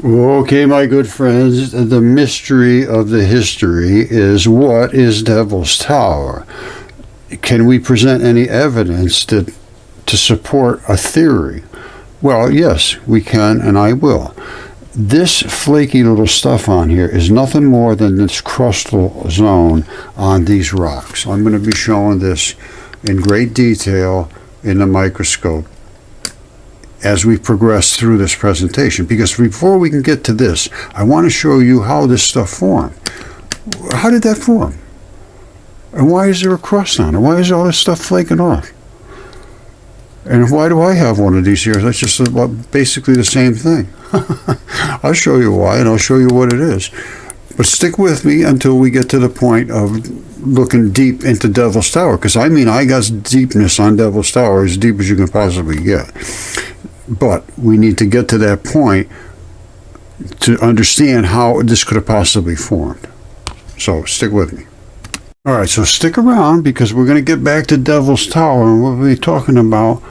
Okay, my good friends, the mystery of the history is, what is Devil's Tower? Can we present any evidence to support a theory? Well, yes, we can, and I will. This flaky little stuff on here is nothing more than this crustal zone on these rocks. I'm going to be showing this in great detail in the microscope as we progress through this presentation, because before we can get to this, I want to show you how this stuff formed. How did that form? And why is there a crust on it? Why is all this stuff flaking off? And why do I have one of these here? That's just basically the same thing. I'll show you why, and I'll show you what it is. But stick with me until we get to the point of looking deep into Devil's Tower, because I got deepness on Devil's Tower, as deep as you can possibly get. But we need to get to that point to understand how this could have possibly formed. So stick with me. All right, so stick around, because we're going to get back to Devil's Tower, and we'll be talking about,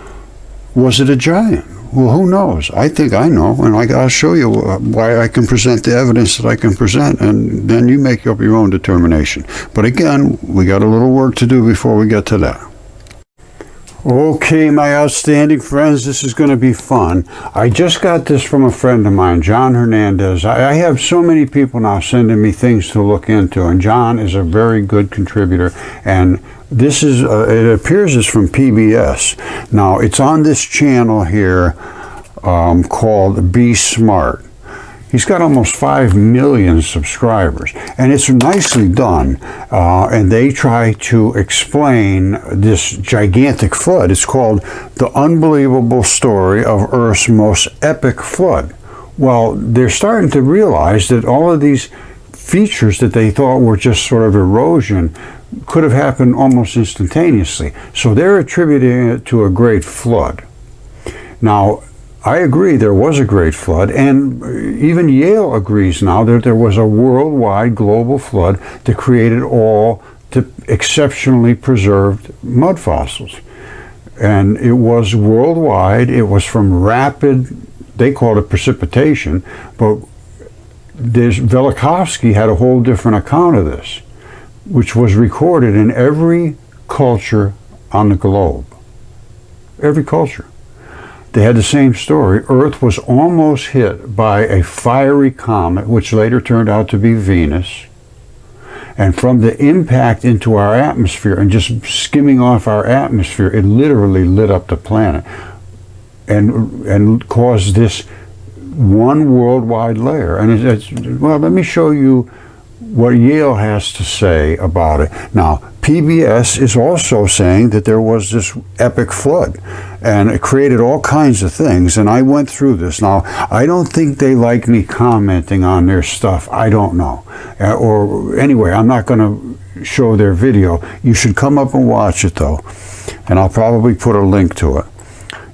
was it a giant? Well, who knows? I think I know, and I'll show you why I can present the evidence that I can present, and then you make up your own determination. But again, we got a little work to do before we get to that. Okay, my outstanding friends, this is going to be fun. I just got this from a friend of mine, John Hernandez. I have so many people now sending me things to look into, and John is a very good contributor. And this is, it appears it's from PBS. Now, it's on this channel here called Be Smart. He's got almost 5 million subscribers, and it's nicely done. And they try to explain this gigantic flood. It's called The Unbelievable Story of Earth's Most Epic Flood. Well, they're starting to realize that all of these features that they thought were just sort of erosion could have happened almost instantaneously. So they're attributing it to a great flood. Now, I agree there was a great flood, and even Yale agrees now that there was a worldwide global flood that created all the exceptionally preserved mud fossils. And it was worldwide. It was from rapid, they called it precipitation, but Velikovsky had a whole different account of this, which was recorded in every culture on the globe. Every culture. They had the same story. Earth was almost hit by a fiery comet, which later turned out to be Venus. And from the impact into our atmosphere and just skimming off our atmosphere, it literally lit up the planet and caused this one worldwide layer. And well, let me show you what Yale has to say about it. Now, PBS is also saying that there was this epic flood, and it created all kinds of things, and I went through this. Now, I don't think they like me commenting on their stuff. I don't know. Or anyway, I'm not going to show their video. You should come up and watch it, though, and I'll probably put a link to it.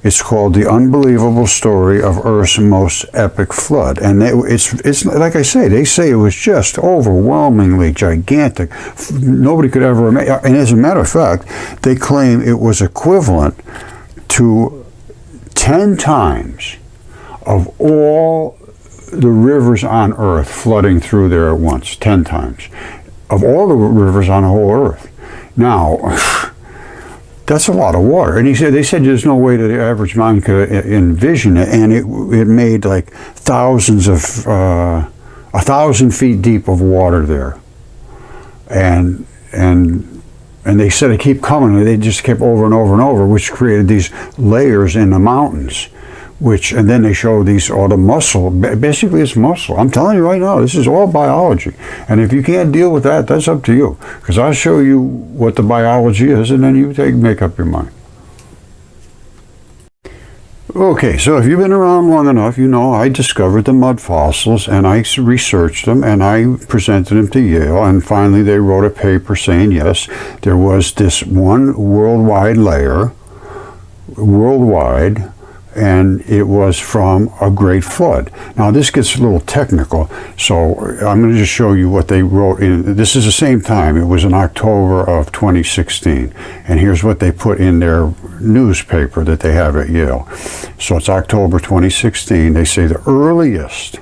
It's called The Unbelievable Story of Earth's Most Epic Flood. And it's like I say, they say it was just overwhelmingly gigantic. Nobody could ever imagine. And as a matter of fact, they claim it was equivalent to 10 times of all the rivers on Earth flooding through there at once. 10 times. Of all the rivers on the whole Earth. Now, that's a lot of water. And they said there's no way that the average mind could envision it, and it made like thousands of 1,000 feet deep of water there. And they said it kept coming, and they just kept over and over and over, which created these layers in the mountains. And then they show all the muscle. Basically, it's muscle. I'm telling you right now, this is all biology. And if you can't deal with that, that's up to you. Because I'll show you what the biology is, and then you make up your mind. Okay, so if you've been around long enough, you know I discovered the mud fossils, and I researched them, and I presented them to Yale, and finally they wrote a paper saying, yes, there was this one worldwide layer, and it was from a great flood. Now this gets a little technical, so I'm going to just show you what they wrote in. This is the same time. It was in October of 2016, and here's what they put in their newspaper that they have at Yale. So it's October 2016. They say the earliest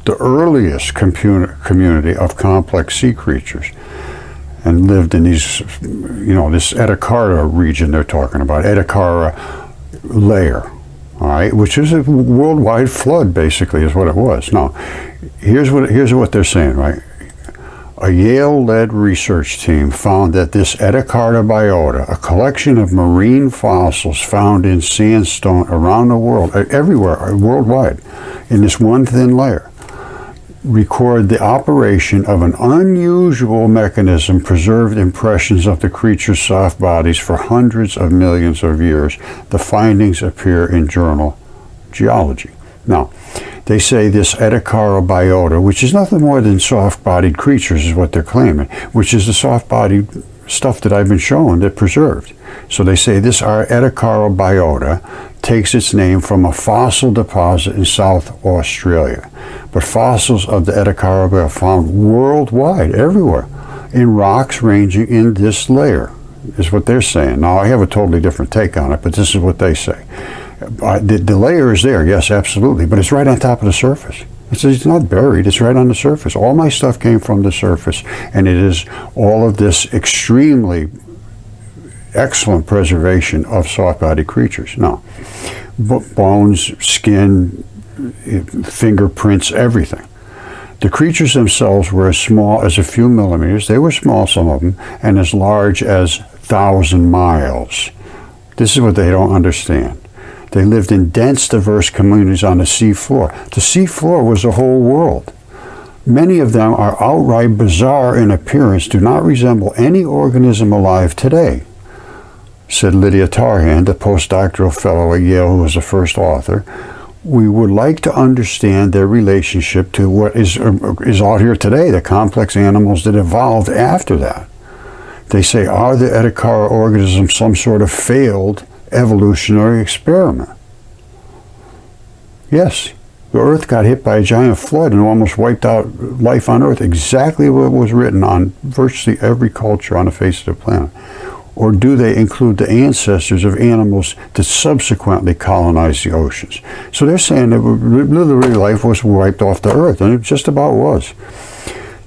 the earliest community of complex sea creatures, and lived in these, this Ediacara region they're talking about, Ediacara layer, all right, which is a worldwide flood, basically, is what it was. Now, here's what they're saying, right? A Yale-led research team found that this Ediacara biota, a collection of marine fossils found in sandstone around the world, everywhere, worldwide, in this one thin layer, record the operation of an unusual mechanism, preserved impressions of the creature's soft bodies for hundreds of millions of years. The findings appear in journal Geology. Now, they say this Ediacara biota, which is nothing more than soft-bodied creatures, is what they're claiming, which is the soft-bodied stuff that I've been showing that preserved. So they say this Ediacara biota takes its name from a fossil deposit in South Australia. But fossils of the Ediacara biota are found worldwide, everywhere, in rocks ranging in this layer, is what they're saying. Now, I have a totally different take on it, but this is what they say. The layer is there, yes, absolutely, but it's right on top of the surface. It's not buried, it's right on the surface. All my stuff came from the surface, and it is all of this extremely excellent preservation of soft-bodied creatures. Now, bones, skin, fingerprints, everything. The creatures themselves were as small as a few millimeters. They were small, some of them, and as large as 1,000 miles. This is what they don't understand. They lived in dense, diverse communities on the sea floor. The sea floor was the whole world. Many of them are outright bizarre in appearance, do not resemble any organism alive today, said Lydia Tarhan, the postdoctoral fellow at Yale who was the first author. We would like to understand their relationship to what is out here today, the complex animals that evolved after that. They say, are the Ediacara organisms some sort of failed evolutionary experiment? Yes, the Earth got hit by a giant flood and almost wiped out life on Earth, exactly what was written on virtually every culture on the face of the planet. Or do they include the ancestors of animals that subsequently colonized the oceans? So they're saying that literally life was wiped off the Earth, and it just about was.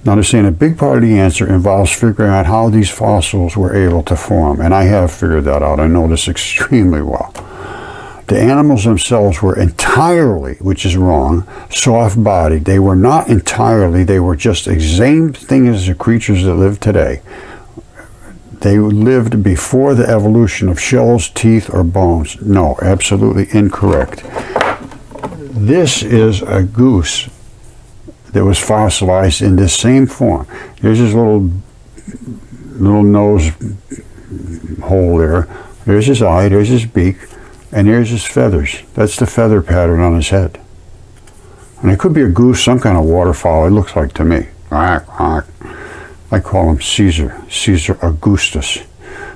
Now they're saying a big part of the answer involves figuring out how these fossils were able to form, and I have figured that out. I know this extremely well. The animals themselves were entirely, which is wrong, soft-bodied. They were not entirely, they were just the same thing as the creatures that live today. They lived before the evolution of shells, teeth, or bones. No, absolutely incorrect. This is a goose that was fossilized in this same form. Here's his little nose hole there. There's his eye, there's his beak, and here's his feathers. That's the feather pattern on his head. And it could be a goose, some kind of waterfowl, it looks like to me. I call him Caesar Augustus.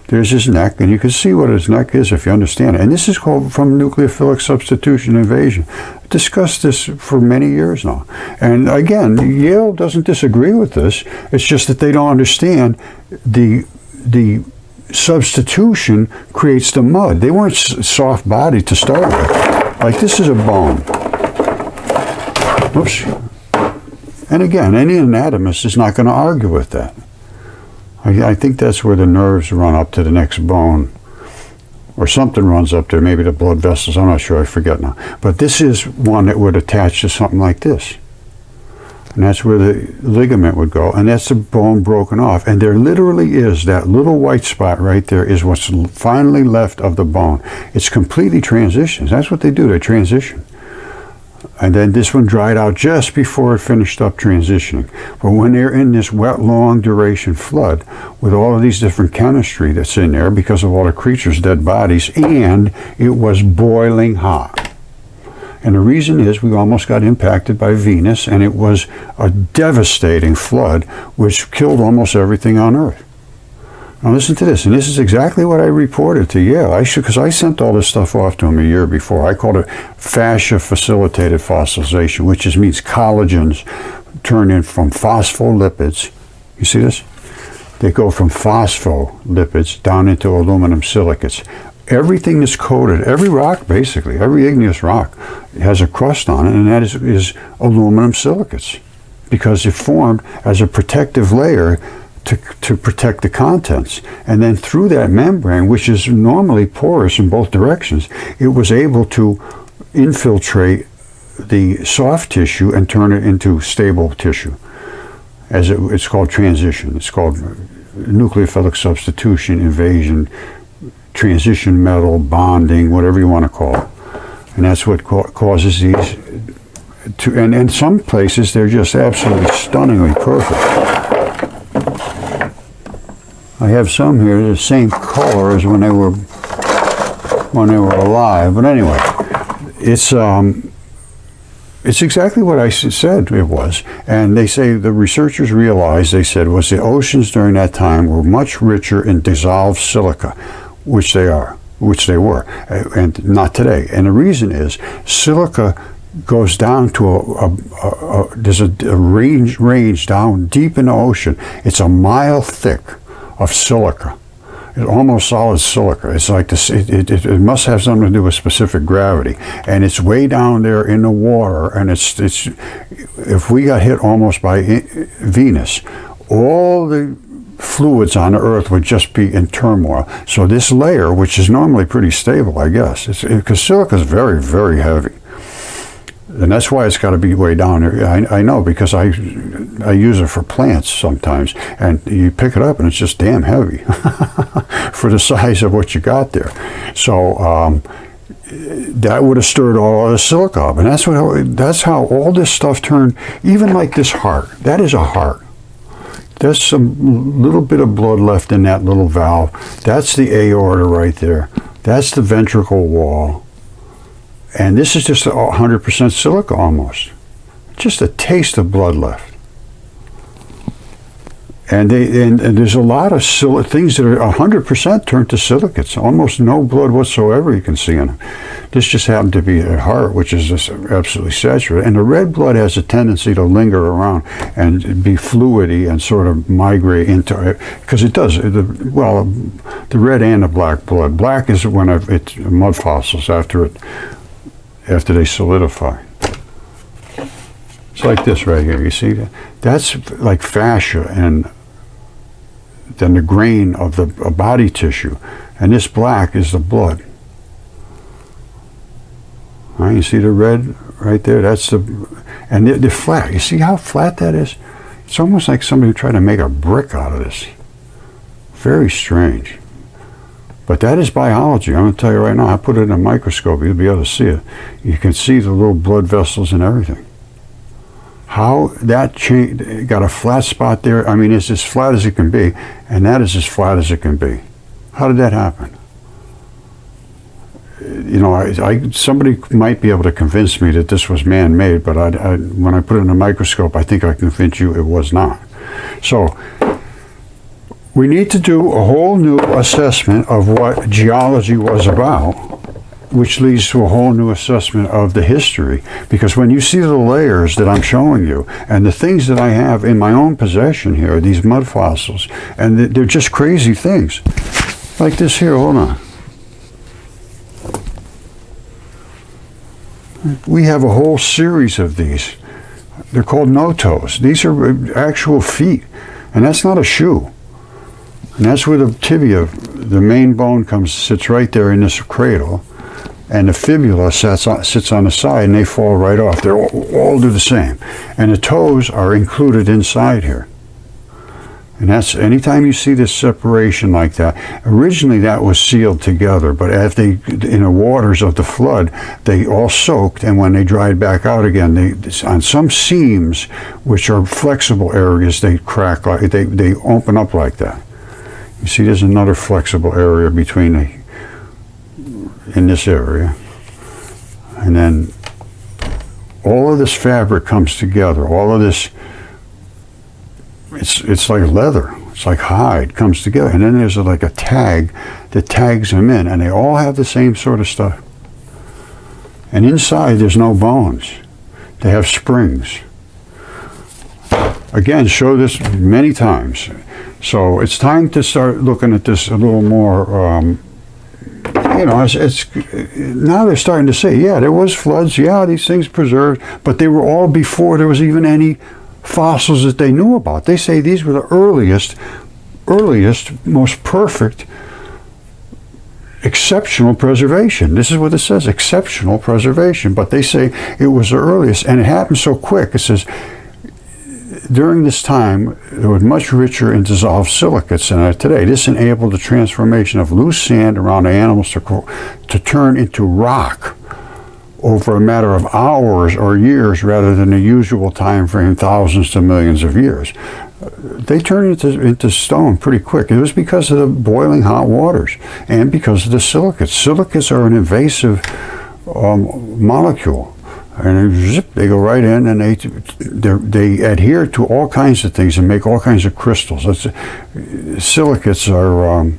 There's his neck, and you can see what his neck is if you understand it. And this is called from nucleophilic substitution invasion. I've discussed this for many years now. And again, Yale doesn't disagree with this. It's just that they don't understand the substitution creates the mud. They weren't soft-bodied to start with. Like this is a bone. Oops. And again, any anatomist is not going to argue with that. I think that's where the nerves run up to the next bone, or something runs up there, maybe the blood vessels, I'm not sure, I forget now. But this is one that would attach to something like this. And that's where the ligament would go, and that's the bone broken off. And there literally is, that little white spot right there is what's finally left of the bone. It's completely transitions. That's what they do, they transition. And then this one dried out just before it finished up transitioning. But when they're in this wet, long duration flood, with all of these different chemistry that's in there because of all the creatures' dead bodies, and it was boiling hot. And the reason is we almost got impacted by Venus, and it was a devastating flood which killed almost everything on Earth. Now listen to this, and this is exactly what I reported to Yale. Because I sent all this stuff off to them a year before. I called it fascia facilitated fossilization, which just means collagens turn in from phospholipids. You see this? They go from phospholipids down into aluminum silicates. everything is coated, every rock basically, every igneous rock has a crust on it, and that is aluminum silicates, because it formed as a protective layer to protect the contents. And then through that membrane, which is normally porous in both directions, it was able to infiltrate the soft tissue and turn it into stable tissue. It's called transition. It's called nucleophilic substitution, invasion, transition metal, bonding, whatever you want to call it. And that's what causes these and in some places they're just absolutely stunningly perfect. I have some here the same color as when they were alive, but anyway, it's exactly what I said it was. And they say the researchers realized, they said, was the oceans during that time were much richer in dissolved silica, which they were, and not today. And the reason is silica goes down to there's a range down deep in the ocean. It's a mile thick of silica. It's almost solid silica. It's like this. It must have something to do with specific gravity, and it's way down there in the water. And it's if we got hit almost by Venus, all the fluids on the Earth would just be in turmoil. So this layer, which is normally pretty stable, I guess, because silica is very, very heavy. And that's why it's got to be way down there. I know, because I use it for plants sometimes, and you pick it up and it's just damn heavy for the size of what you got there. So that would have stirred all of the silica up, and that's how all this stuff turned. Even like this heart, that is a heart. There's some little bit of blood left in that little valve. That's the aorta right there. That's the ventricle wall. And this is just 100% silica almost. Just a taste of blood left. And there's a lot of things that are 100% turned to silicates. Almost no blood whatsoever you can see in them. This just happened to be a heart, which is just absolutely saturated. And the red blood has a tendency to linger around and be fluidy and sort of migrate into it, because it does. The red and the black blood. Black is when it's mud fossils after they solidify. It's like this right here. You see that? That's like fascia, and then the grain of the body tissue, and this black is the blood. All right, you see the red right there? That's and they're flat. You see how flat that is? It's almost like somebody tried to make a brick out of this. Very strange. But that is biology. I'm going to tell you right now, I put it in a microscope, you'll be able to see it. You can see the little blood vessels and everything. How that got a flat spot there, I mean, it's as flat as it can be, and that is as flat as it can be. How did that happen? You know, somebody might be able to convince me that this was man-made, but when I put it in a microscope, I think I can convince you it was not. So, we need to do a whole new assessment of what geology was about, which leads to a whole new assessment of the history. Because when you see the layers that I'm showing you, and the things that I have in my own possession here, these mud fossils, and they're just crazy things. Like this here, hold on. We have a whole series of these. They're called no-toes. These are actual feet, and that's not a shoe. And that's where the tibia, the main bone, sits right there in this cradle, and the fibula sits on the side, and they fall right off. They all do the same. And the toes are included inside here. And that's, anytime you see this separation like that, originally that was sealed together, but as in the waters of the flood, they all soaked, and when they dried back out again, on some seams, which are flexible areas, they crack, they open up like that. You see, there's another flexible area in this area. And then all of this fabric comes together. All of this, it's like leather. It's like hide, comes together. And then there's like a tag that tags them in. And they all have the same sort of stuff. And inside, there's no bones. They have springs. Again, show this many times. So it's time to start looking at this a little more you know, it's now they're starting to say, yeah, there was floods, yeah, these things preserved, but they were all before there was even any fossils that they knew about. They say these were the earliest, most perfect, exceptional preservation. This is what it says, exceptional preservation. But they say it was the earliest, and it happened so quick. It says, during this time, there was much richer in dissolved silicates than today. This enabled the transformation of loose sand around the animals to turn into rock over a matter of hours or years rather than the usual time frame, thousands to millions of years. They turned into stone pretty quick. It was because of the boiling hot waters and because of the silicates. Silicates are an invasive molecule. And zip, they go right in, and they adhere to all kinds of things and make all kinds of crystals. Silicates are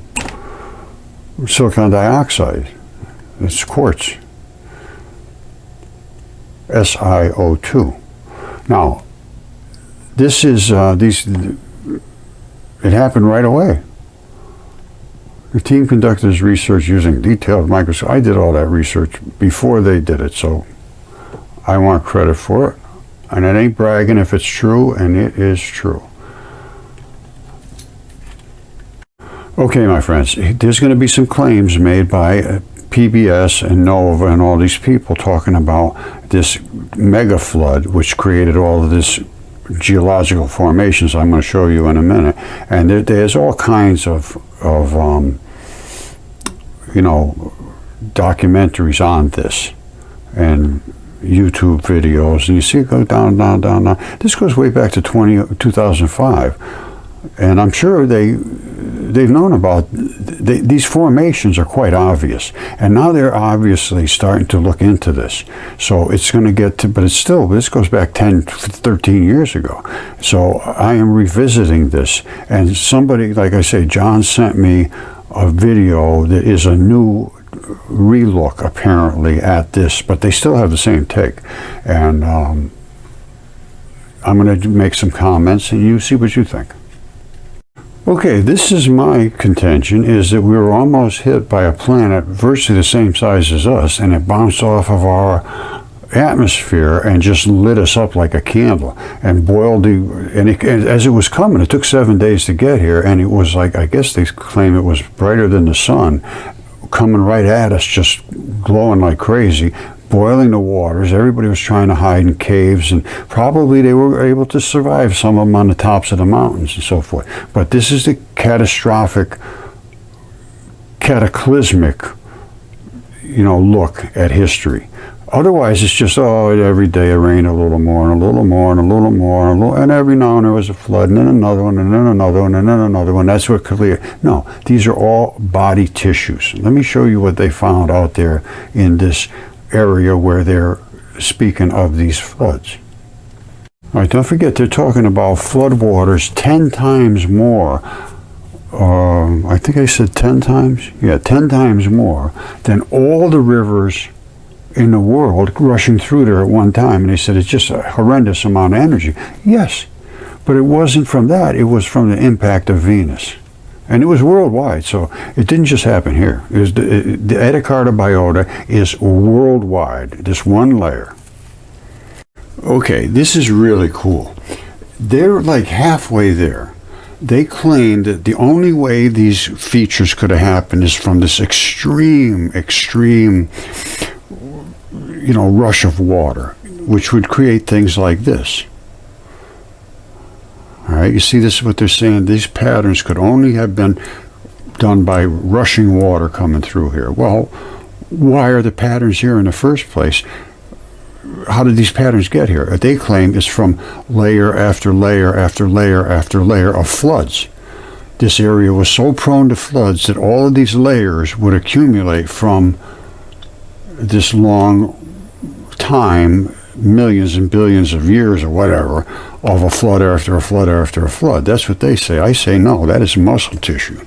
silicon dioxide. It's quartz. SiO2. Now, this is it happened right away. The team conducted this research using detailed microscope. I did all that research before they did it, so I want credit for it. And it ain't bragging if it's true, and it is true. Okay, my friends, there's going to be some claims made by PBS and NOVA and all these people talking about this mega flood, which created all of this geological formations I'm going to show you in a minute. And there's all kinds of you know, documentaries on this and YouTube videos, and you see it go down. This goes way back to 2005, and I'm sure they've known about these formations are quite obvious, and now they're obviously starting to look into this. So it's going to get to, but it's still, this goes back 10, 13 years ago. So I am revisiting this, and somebody, like I say, John sent me a video that is a new relook apparently at this, but they still have the same take, and I'm going to make some comments and you see what you think. Okay, this is my contention, is that we were almost hit by a planet virtually the same size as us, and it bounced off of our atmosphere and just lit us up like a candle and boiled and as it was coming, it took 7 days to get here, and it was like, I guess they claim it was brighter than the sun, coming right at us, just glowing like crazy, boiling the waters. Everybody was trying to hide in caves, and probably they were able to survive, some of them on the tops of the mountains and so forth. But this is the catastrophic, cataclysmic, you know, look at history. Otherwise, it's just, oh, every day it rained a little more and a little more and a little more, and every now and then there was a flood, and then another one, and then another one, and then another one. That's what clear. No, these are all body tissues. Let me show you what they found out there in this area where they're speaking of these floods. All right, don't forget, they're talking about flood waters 10 times more. I think I said 10 times? Yeah, 10 times more than all the rivers in the world rushing through there at one time. And they said it's just a horrendous amount of energy. Yes, but it wasn't from that. It was from the impact of Venus. And it was worldwide, so it didn't just happen here. It was the Eta Carta biota is worldwide, this one layer. Okay, this is really cool. They're like halfway there. They claim that the only way these features could have happened is from this extreme, you know, rush of water, which would create things like this. All right, you see, this is what they're saying. These patterns could only have been done by rushing water coming through here. Well, why are the patterns here in the first place? How did these patterns get here? They claim it's from layer after layer after layer after layer of floods. This area was so prone to floods that all of these layers would accumulate from this long time, millions and billions of years or whatever, of a flood after a flood after a flood. That's what they say. I say no, that is muscle tissue.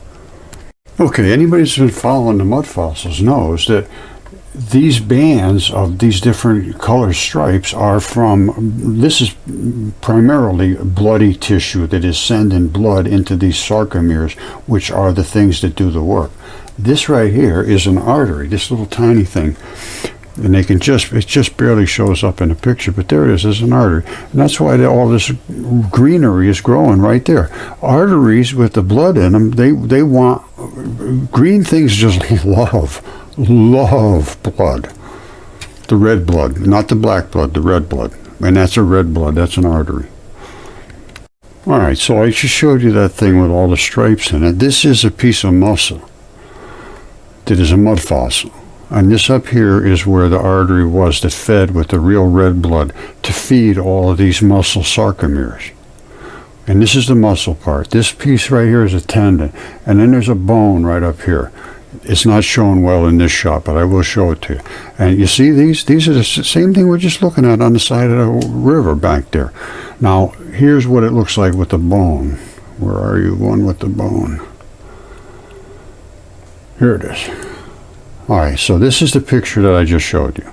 Okay, anybody who's been following the mud fossils knows that these bands of these different color stripes are from, this is primarily bloody tissue that is sending blood into these sarcomeres, which are the things that do the work. This right here is an artery, this little tiny thing. And it just barely shows up in the picture, but there it is, as an artery. And that's why all this greenery is growing right there. Arteries with the blood in them, they want, green things just love blood. The red blood, not the black blood, the red blood. And that's a red blood, that's an artery. All right, so I just showed you that thing with all the stripes in it. This is a piece of muscle that is a mud fossil. And this up here is where the artery was that fed with the real red blood to feed all of these muscle sarcomeres. And this is the muscle part. This piece right here is a tendon. And then there's a bone right up here. It's not shown well in this shot, but I will show it to you. And you see these? These are the same thing we're just looking at on the side of the river back there. Now, here's what it looks like with the bone. Where are you? One with the bone. Here it is. All right, so this is the picture that I just showed you.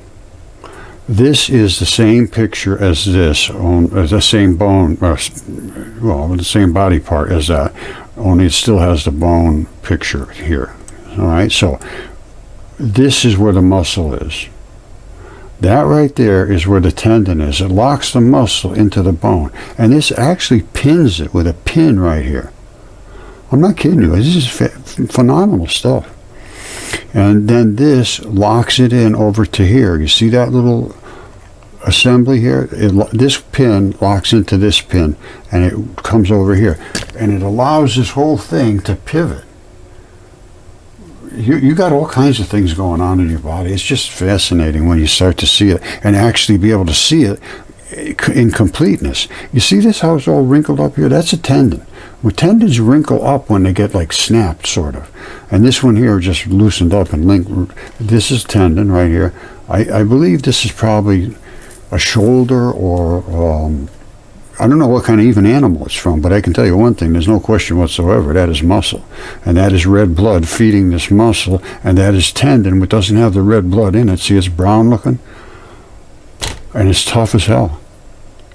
This is the same picture as this, the same bone, well, the same body part as that, only it still has the bone picture here. All right, so this is where the muscle is. That right there is where the tendon is. It locks the muscle into the bone, and this actually pins it with a pin right here. I'm not kidding you. This is phenomenal stuff. And then this locks it in over to here. You see that little assembly here? This pin locks into this pin, and it comes over here. And it allows this whole thing to pivot. You got all kinds of things going on in your body. It's just fascinating when you start to see it and actually be able to see it in completeness. You see this, how it's all wrinkled up here? That's a tendon. Well, tendons wrinkle up when they get like snapped, sort of. And this one here just loosened up and linked. This is tendon right here. I believe this is probably a shoulder or I don't know what kind of even animal it's from, but I can tell you one thing, there's no question whatsoever, that is muscle. And that is red blood feeding this muscle, and that is tendon, which doesn't have the red blood in it. See, it's brown looking? And it's tough as hell.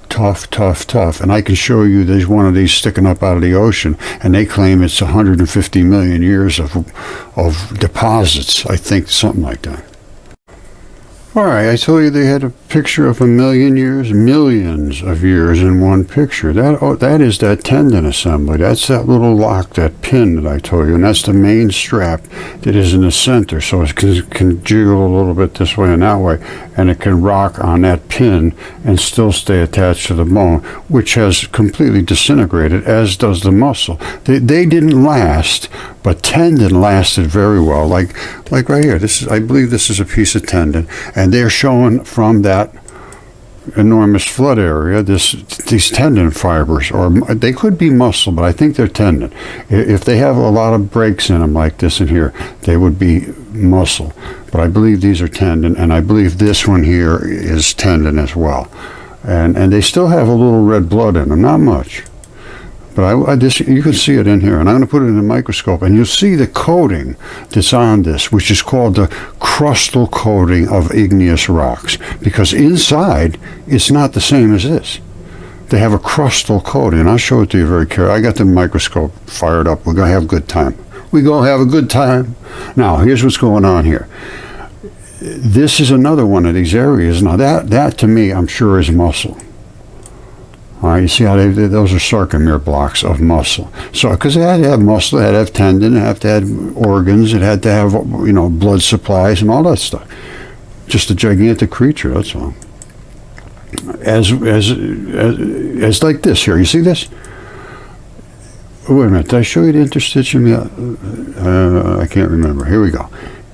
Tough, tough, tough. And I can show you there's one of these sticking up out of the ocean, and they claim it's 150 million years of deposits, I think, something like that. All right, I told you they had a picture of 1,000,000 years, millions of years in one picture. That is that tendon assembly. That's that little lock, that pin that I told you, and that's the main strap that is in the center, so it can jiggle a little bit this way and that way, and it can rock on that pin and still stay attached to the bone, which has completely disintegrated, as does the muscle. They didn't last, but tendon lasted very well. Like right here, I believe this is a piece of tendon, and they're showing from that enormous flood area these tendon fibers, or they could be muscle, but I think they're tendon. If they have a lot of breaks in them like this in here, they would be muscle. But I believe these are tendon, and I believe this one here is tendon as well. And they still have a little red blood in them, not much. But you can see it in here, and I'm going to put it in a microscope, and you'll see the coating that's on this, which is called the crustal coating of igneous rocks, because inside it's not the same as this. They have a crustal coating, and I'll show it to you very carefully. I got the microscope fired up. We're going to have a good time. We're going to have a good time. Now, here's what's going on here. This is another one of these areas. Now, that to me, I'm sure is muscle. All right, you see how those are sarcomere blocks of muscle. So, because it had to have muscle, it had to have tendon, it had to have organs, it had to have, blood supplies and all that stuff. Just a gigantic creature, that's all. As like this here, you see this? Wait a minute, did I show you the interstitium yet? I can't remember. Here we go.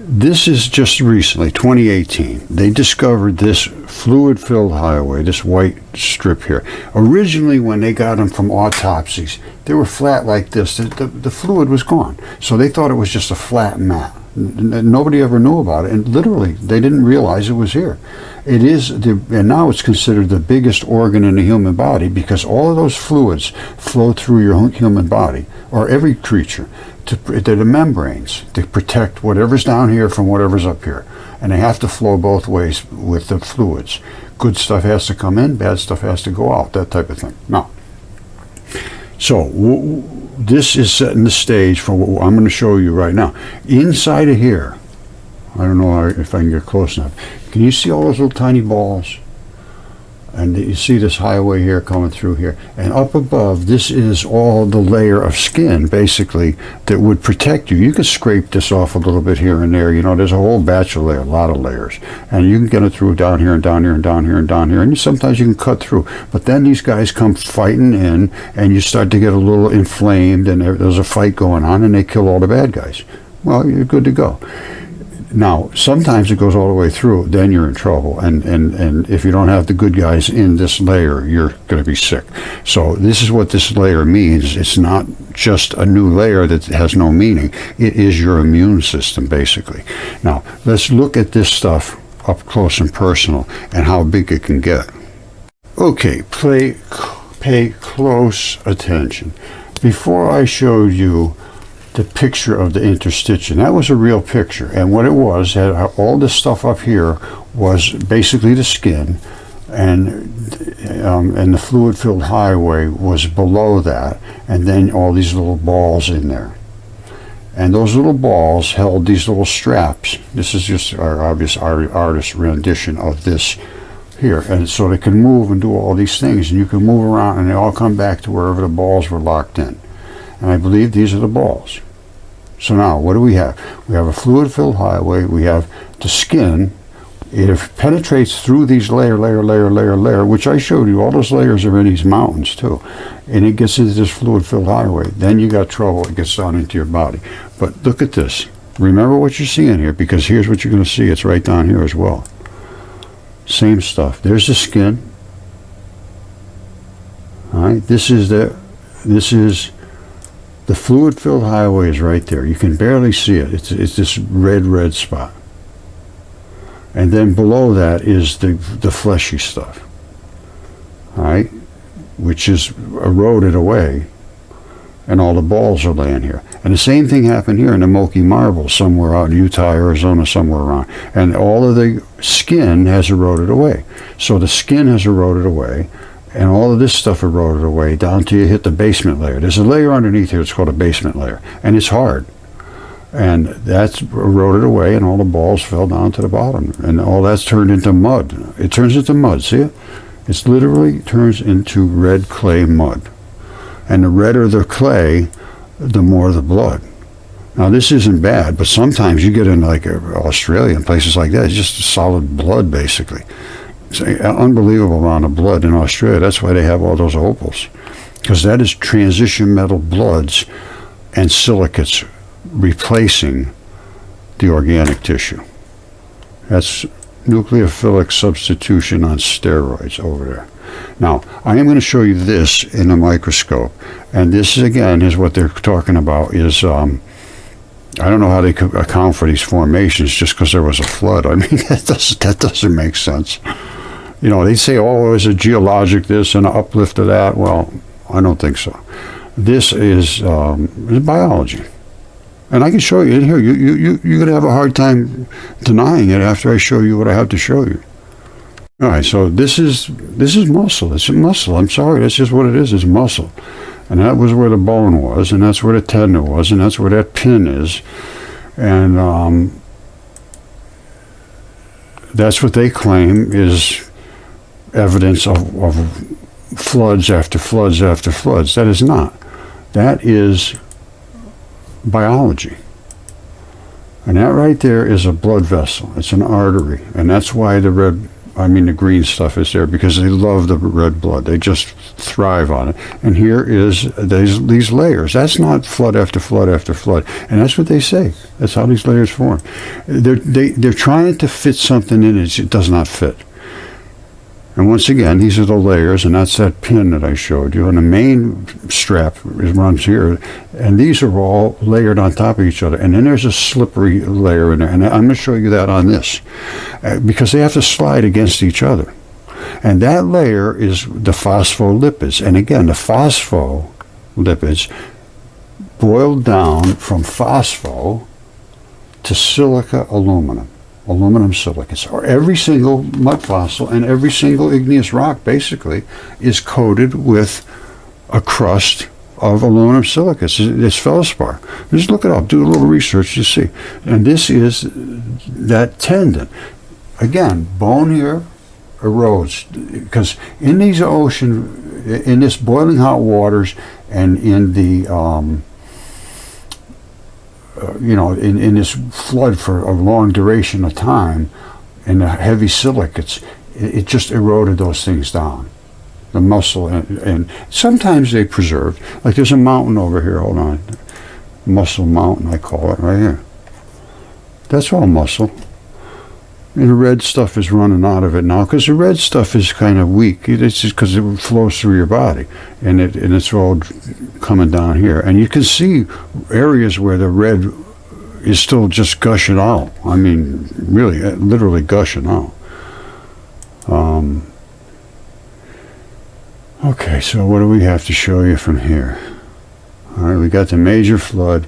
This is just recently, 2018. They discovered this fluid-filled highway, this white strip here. Originally, when they got them from autopsies, they were flat like this. The fluid was gone. So they thought it was just a flat mat. Nobody ever knew about it. And literally, they didn't realize it was here. It is, and now it's considered the biggest organ in the human body, because all of those fluids flow through your human body, or every creature, to the membranes to protect whatever's down here from whatever's up here, and they have to flow both ways with the fluids. Good stuff has to come in, bad stuff has to go out, that type of thing. Now, So this is setting the stage for what I'm going to show you right now. Inside of here, I don't know if I can get close enough. Can you see all those little tiny balls? And you see this highway here coming through here. And up above, this is all the layer of skin, basically, that would protect you. You could scrape this off a little bit here and there. You know, there's a whole batch of layers, a lot of layers. And you can get it through down here and down here and down here and down here. And sometimes you can cut through. But then these guys come fighting in, and you start to get a little inflamed, and there's a fight going on, and they kill all the bad guys. Well, you're good to go. Now, sometimes it goes all the way through, then you're in trouble. And if you don't have the good guys in this layer, you're going to be sick. So this is what this layer means. It's not just a new layer that has no meaning. It is your immune system, basically. Now, let's look at this stuff up close and personal and how big it can get. Okay, pay close attention. Before I showed you the picture of the interstitium, that was a real picture, and what it was, had all this stuff up here was basically the skin, and the fluid-filled highway was below that, and then all these little balls in there, and those little balls held these little straps. This is just our obvious artist rendition of this here, and so they can move and do all these things, and you can move around, and they all come back to wherever the balls were locked in. And I believe these are the balls. So now, what do we have? We have a fluid-filled highway. We have the skin. It penetrates through these layer, which I showed you. All those layers are in these mountains, too. And it gets into this fluid-filled highway. Then you got trouble. It gets down into your body. But look at this. Remember what you're seeing here, because here's what you're going to see. It's right down here as well. Same stuff. There's the skin. All right. This is the fluid-filled highway is right there. You can barely see it. It's this red spot. And then below that is the fleshy stuff. All right? Which is eroded away. And all the balls are laying here. And the same thing happened here in the Moki Marble, somewhere out in Utah, Arizona, somewhere around. And all of the skin has eroded away. So the skin has eroded away. And all of this stuff eroded away down till you hit the basement layer. There's a layer underneath here. It's called a basement layer. And it's hard. And that's eroded away, and all the balls fell down to the bottom. And all that's turned into mud. It turns into mud. See it? It literally turns into red clay mud. And the redder the clay, the more the blood. Now, this isn't bad, but sometimes you get in like Australia and places like that. It's just solid blood, basically. It's an unbelievable amount of blood in Australia. That's why they have all those opals, because that is transition metal bloods and silicates replacing the organic tissue. That's nucleophilic substitution on steroids over there. Now, I am going to show you this in a microscope, and this again is what they're talking about is I don't know how they could account for these formations just because there was a flood. I mean, that doesn't make sense. You know, they say, oh, it was a geologic this and an uplift of that. Well, I don't think so. This is biology. And I can show you it here. You're going to have a hard time denying it after I show you what I have to show you. All right, so this is muscle. It's a muscle. I'm sorry, that's just what it is. It's muscle. And that was where the bone was, and that's where the tendon was, and that's where that pin is. And that's what they claim is evidence of floods after floods after floods. That is not. That is biology. And that right there is a blood vessel. It's an artery. And that's why the green stuff is there, because they love the red blood. They just thrive on it. And here is these layers. That's not flood after flood after flood. And that's what they say. That's how these layers form. They're trying to fit something in it. It does not fit. And once again, these are the layers, and that's that pin that I showed you. And the main strap runs here. And these are all layered on top of each other. And then there's a slippery layer in there. And I'm going to show you that on this. Because they have to slide against each other. And that layer is the phospholipids. And again, the phospholipids boiled down from phospho to silica aluminum. Aluminum silicates, or every single mud fossil and every single igneous rock basically is coated with a crust of aluminum silicates. It's feldspar. Just look it up. Do a little research. You see. And this is that tendon. Again, bone here erodes because in these in this boiling hot waters, and in the in this flood for a long duration of time, and the heavy silicates, it just eroded those things down. The muscle, and sometimes they preserved. Like there's a mountain over here. Hold on, Muscle Mountain, I call it, right here. That's all muscle. And the red stuff is running out of it now because the red stuff is kind of weak. It's just because it flows through your body, and it's all coming down here. And you can see areas where the red is still just gushing out. I mean, really, literally gushing out. Okay, so what do we have to show you from here? All right, we got the major flood,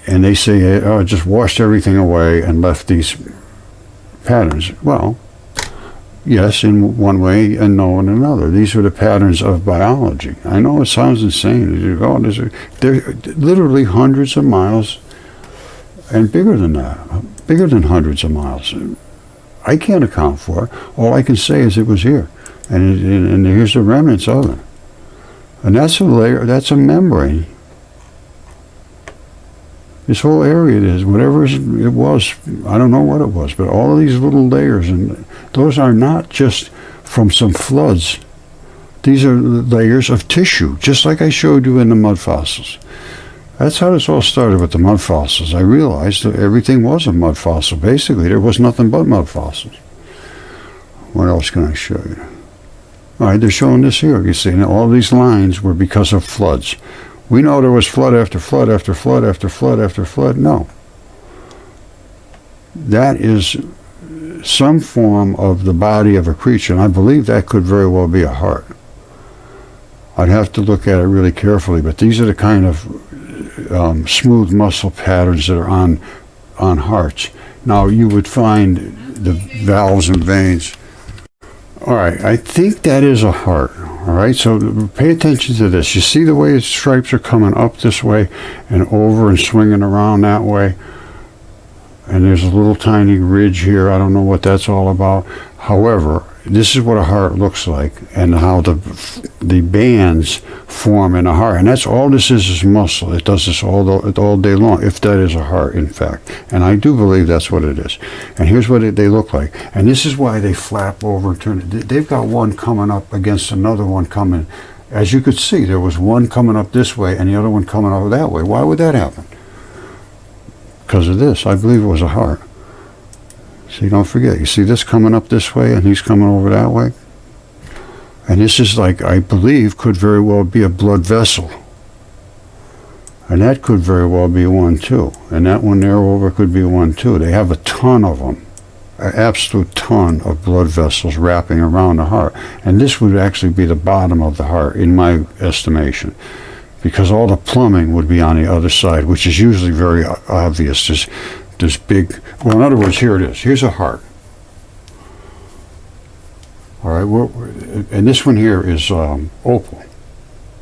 and they say, oh, it just washed everything away and left these patterns. Well, yes, in one way, and no in another. These are the patterns of biology. I know it sounds insane. They're literally hundreds of miles, and bigger than that, bigger than hundreds of miles. I can't account for it. All I can say is it was here, and here's the remnants of it. And that's a layer. That's a membrane. This whole area is whatever it was, I don't know what it was, but all of these little layers, and those are not just from some floods. These are layers of tissue, just like I showed you in the mud fossils. That's how this all started with the mud fossils. I realized that everything was a mud fossil. Basically, there was nothing but mud fossils. What else can I show you? All right, they're showing this here. You see, and all these lines were because of floods. We know there was flood after flood after flood after flood after flood. No. That is some form of the body of a creature, and I believe that could very well be a heart. I'd have to look at it really carefully, but these are the kind of smooth muscle patterns that are on hearts. Now, you would find the valves and veins. All right, I think that is a heart. All right, so pay attention to this. You see the way its stripes are coming up this way and over and swinging around that way? And there's a little tiny ridge here. I don't know what that's all about. However, this is what a heart looks like, and how the bands form in a heart. And that's all this is muscle. It does this all day long, if that is a heart, in fact. And I do believe that's what it is. And here's what they look like. And this is why they flap over and turn. They've got one coming up against another one coming. As you could see, there was one coming up this way and the other one coming up that way. Why would that happen? Because of this. I believe it was a heart. See, don't forget, you see this coming up this way and he's coming over that way? And this is like, I believe, could very well be a blood vessel. And that could very well be one too. And that one there over could be one too. They have a ton of them. An absolute ton of blood vessels wrapping around the heart. And this would actually be the bottom of the heart, in my estimation. Because all the plumbing would be on the other side, which is usually very obvious. This big, well, in other words, here it is. Here's a heart. All right, and this one here is opal.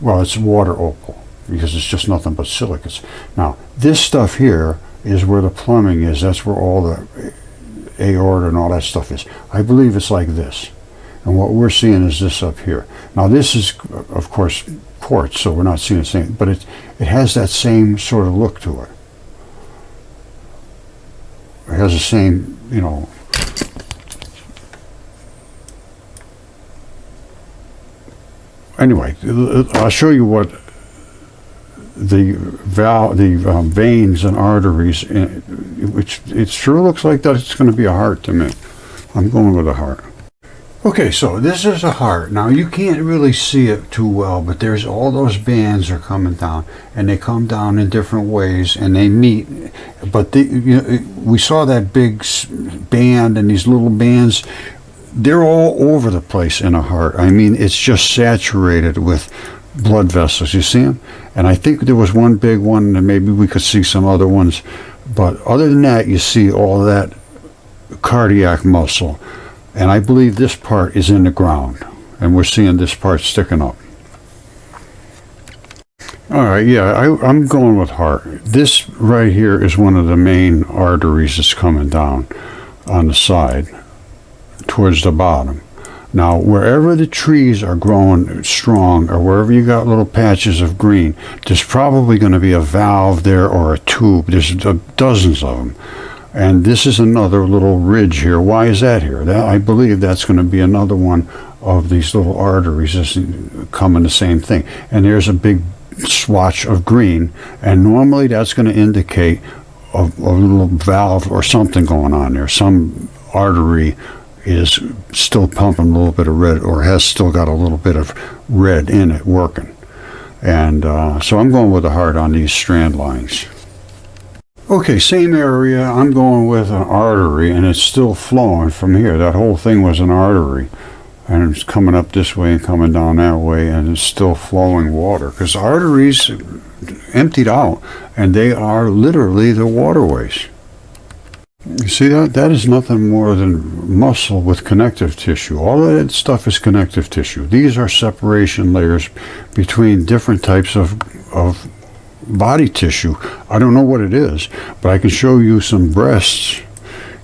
Well, it's water opal because it's just nothing but silicates. Now, this stuff here is where the plumbing is. That's where all the aorta and all that stuff is. I believe it's like this. And what we're seeing is this up here. Now, this is, of course, quartz, so we're not seeing the same, but it has that same sort of look to it. It has the same, you know. Anyway, I'll show you what the veins and arteries, which it sure looks like that it's going to be a heart to me. I'm going with a heart. Okay, so this is a heart. Now, you can't really see it too well, but there's all those bands are coming down, and they come down in different ways, and they meet. But we saw that big band and these little bands. They're all over the place in a heart. I mean, it's just saturated with blood vessels. You see them? And I think there was one big one, and maybe we could see some other ones. But other than that, you see all that cardiac muscle. And I believe this part is in the ground. And we're seeing this part sticking up. All right, yeah, I'm going with heart. This right here is one of the main arteries that's coming down on the side towards the bottom. Now, wherever the trees are growing strong, or wherever you got little patches of green, there's probably going to be a valve there or a tube. There's dozens of them. And this is another little ridge here. Why is that here? I believe that's going to be another one of these little arteries that's coming the same thing. And there's a big swatch of green, and normally that's going to indicate a little valve or something going on there. Some artery is still pumping a little bit of red, or has still got a little bit of red in it working. And so I'm going with the heart on these strand lines. Okay, same area. I'm going with an artery, and it's still flowing from here. That whole thing was an artery, and it's coming up this way and coming down that way, and it's still flowing water, because arteries emptied out, and they are literally the waterways. You see that? That is nothing more than muscle with connective tissue. All of that stuff is connective tissue. These are separation layers between different types of body tissue. I don't know what it is, but I can show you some breasts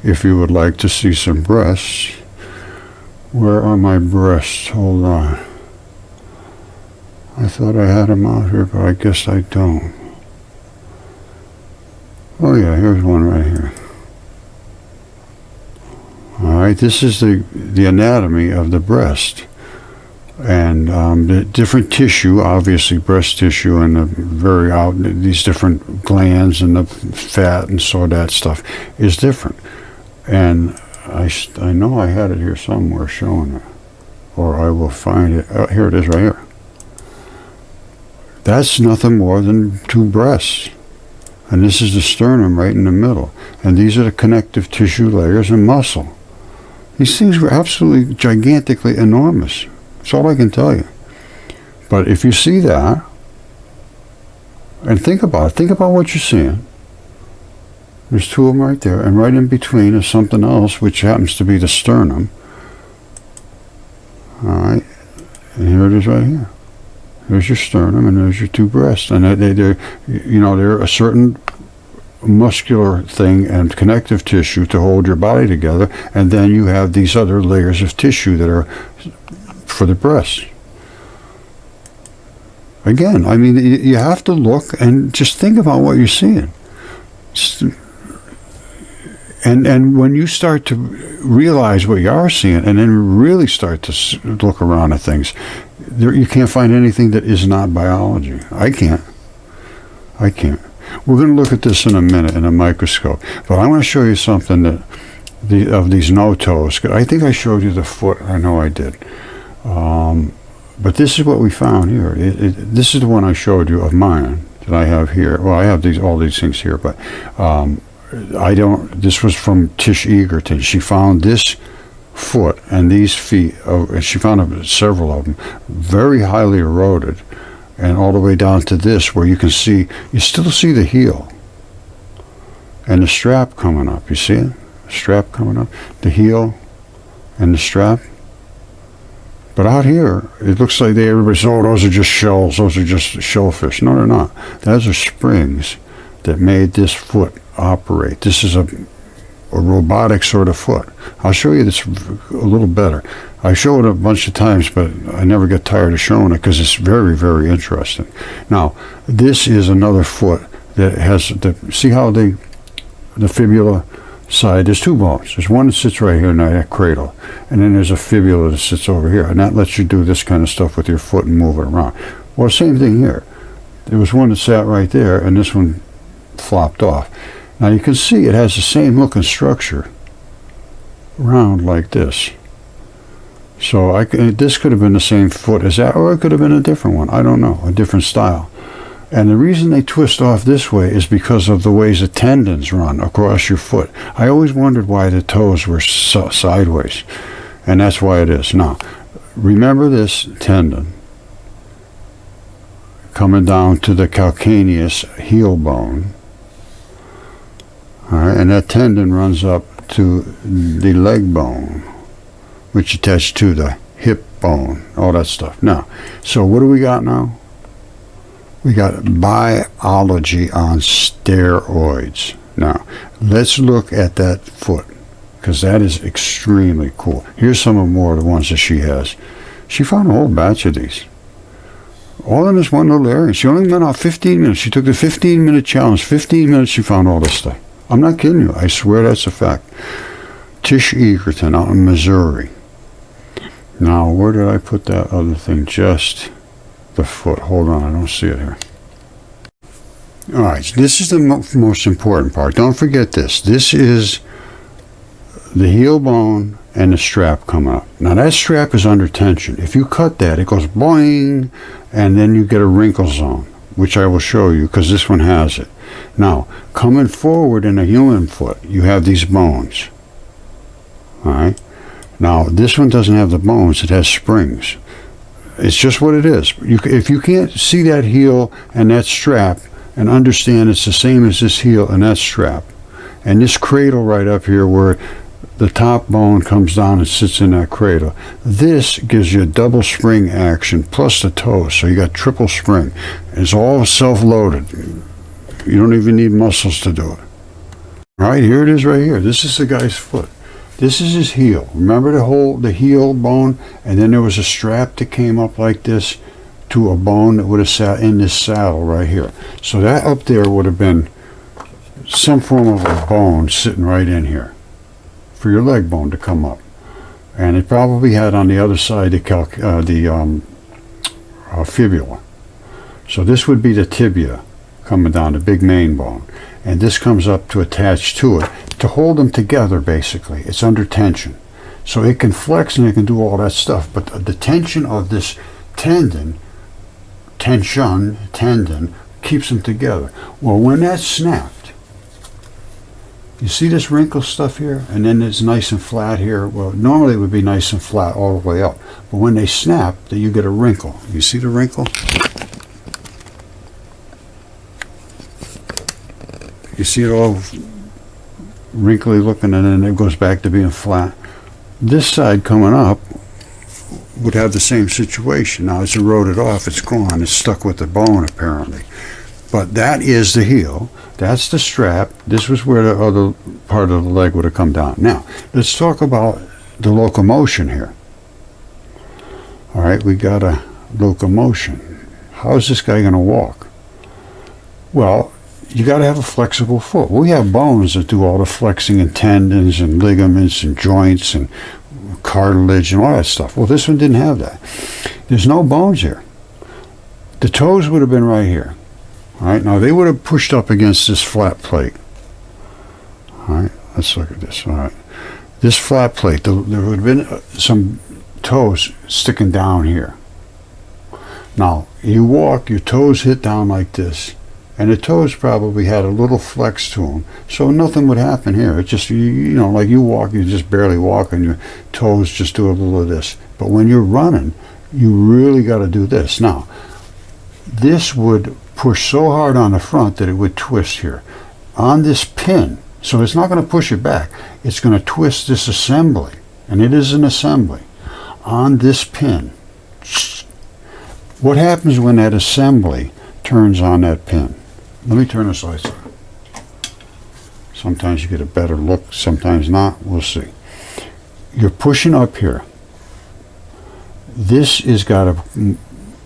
if you would like to see some breasts. Where are my breasts? Hold on. I thought I had them out here, but I guess I don't. Oh yeah, here's one right here. Alright, this is the anatomy of the breast. And the different tissue, obviously breast tissue, and these different glands and the fat and so that stuff is different. And I know I had it here somewhere showing it, or I will find it. Oh, here it is right here. That's nothing more than two breasts. And this is the sternum right in the middle. And these are the connective tissue layers and muscle. These things were absolutely gigantically enormous. That's all I can tell you. But if you see that, and think about what you're seeing. There's two of them right there, and right in between is something else, which happens to be the sternum. All right, and here it is right here. There's your sternum, and there's your two breasts, and they're a certain muscular thing and connective tissue to hold your body together, and then you have these other layers of tissue that are for the breasts. Again, I mean, you have to look and just think about what you're seeing. And when you start to realize what you are seeing, and then really start to look around at things, you can't find anything that is not biology. I can't. We're going to look at this in a minute in a microscope, but I want to show you something of these no-toes. I think I showed you the foot. I know I did. But this is what we found here. This is the one I showed you of mine that I have here. Well, I have all these things here, but this was from Tish Egerton. She found this foot and these feet, and she found several of them, very highly eroded, and all the way down to this, where you still see the heel and the strap coming up. You see it? The strap coming up, the heel and the strap. But out here, it looks like everybody says, oh, those are just shells, those are just shellfish. No, they're not. Those are springs that made this foot operate. This is a robotic sort of foot. I'll show you this a little better. I show it a bunch of times, but I never get tired of showing it because it's very, very interesting. Now, this is another foot that has, see how the fibula side, there's two bones. There's one that sits right here in that cradle, and then there's a fibula that sits over here, and that lets you do this kind of stuff with your foot and move it around. Well, same thing here. There was one that sat right there, and this one flopped off. Now you can see it has the same looking structure, round like this. So this could have been the same foot as that, or it could have been a different one. I don't know, a different style. And the reason they twist off this way is because of the ways the tendons run across your foot. I always wondered why the toes were sideways, and that's why it is. Now, remember this tendon coming down to the calcaneus heel bone. All right, and that tendon runs up to the leg bone, which attached to the hip bone, all that stuff. Now, so what do we got now? We got biology on steroids. Now, let's look at that foot, because that is extremely cool. Here's some of more of the ones that she has. She found a whole batch of these. All in this one little area. She only went out 15 minutes. She took the 15-minute challenge. 15 minutes, she found all this stuff. I'm not kidding you. I swear that's a fact. Tish Egerton out in Missouri. Now, where did I put that other thing? Just the foot. Hold on, I don't see it here. All right, so this is the most important part. Don't forget this. This is the heel bone and the strap coming up. Now, that strap is under tension. If you cut that, it goes boing, and then you get a wrinkle zone, which I will show you because this one has it. Now, coming forward in a human foot, you have these bones. All right. Now, this one doesn't have the bones. It has springs. It's just what it is. If you can't see that heel and that strap and understand it's the same as this heel and that strap, and this cradle right up here where the top bone comes down and sits in that cradle, this gives you a double spring action plus the toes. So you got triple spring. It's all self-loaded. You don't even need muscles to do it. All right, here it is right here. This is the guy's foot. This is his heel. Remember the heel bone? And then there was a strap that came up like this to a bone that would have sat in this saddle right here. So that up there would have been some form of a bone sitting right in here for your leg bone to come up. And it probably had on the other side the fibula. So this would be the tibia coming down, the big main bone. And this comes up to attach to it to hold them together, basically. It's under tension. So it can flex and it can do all that stuff, but the tension of this tendon keeps them together. Well, when that's snapped, you see this wrinkle stuff here, and then it's nice and flat here. Well, normally it would be nice and flat all the way up, but when they snap, then you get a wrinkle. You see the wrinkle? You see it all wrinkly looking, and then it goes back to being flat. This side coming up would have the same situation. Now it's eroded off, it's gone, it's stuck with the bone apparently. But that is the heel, that's the strap, this was where the other part of the leg would have come down. Now, let's talk about the locomotion here. All right, we got a locomotion. How is this guy going to walk? Well, you got to have a flexible foot. We have bones that do all the flexing, and tendons and ligaments and joints and cartilage and all that stuff. Well, this one didn't have that. There's no bones here. The toes would have been right here. All right, now they would have pushed up against this flat plate. All right, let's look at this. All right, this flat plate, there would have been some toes sticking down here. Now, you walk, your toes hit down like this. And the toes probably had a little flex to them, so nothing would happen here. It's just, you know, like you walk, you just barely walk, and your toes just do a little of this. But when you're running, you really got to do this. Now, this would push so hard on the front that it would twist here. On this pin, so it's not going to push it back. It's going to twist this assembly, and it is an assembly, on this pin. What happens when that assembly turns on that pin? Let me turn this lights on. Sometimes you get a better look, sometimes not. We'll see. You're pushing up here. This is got to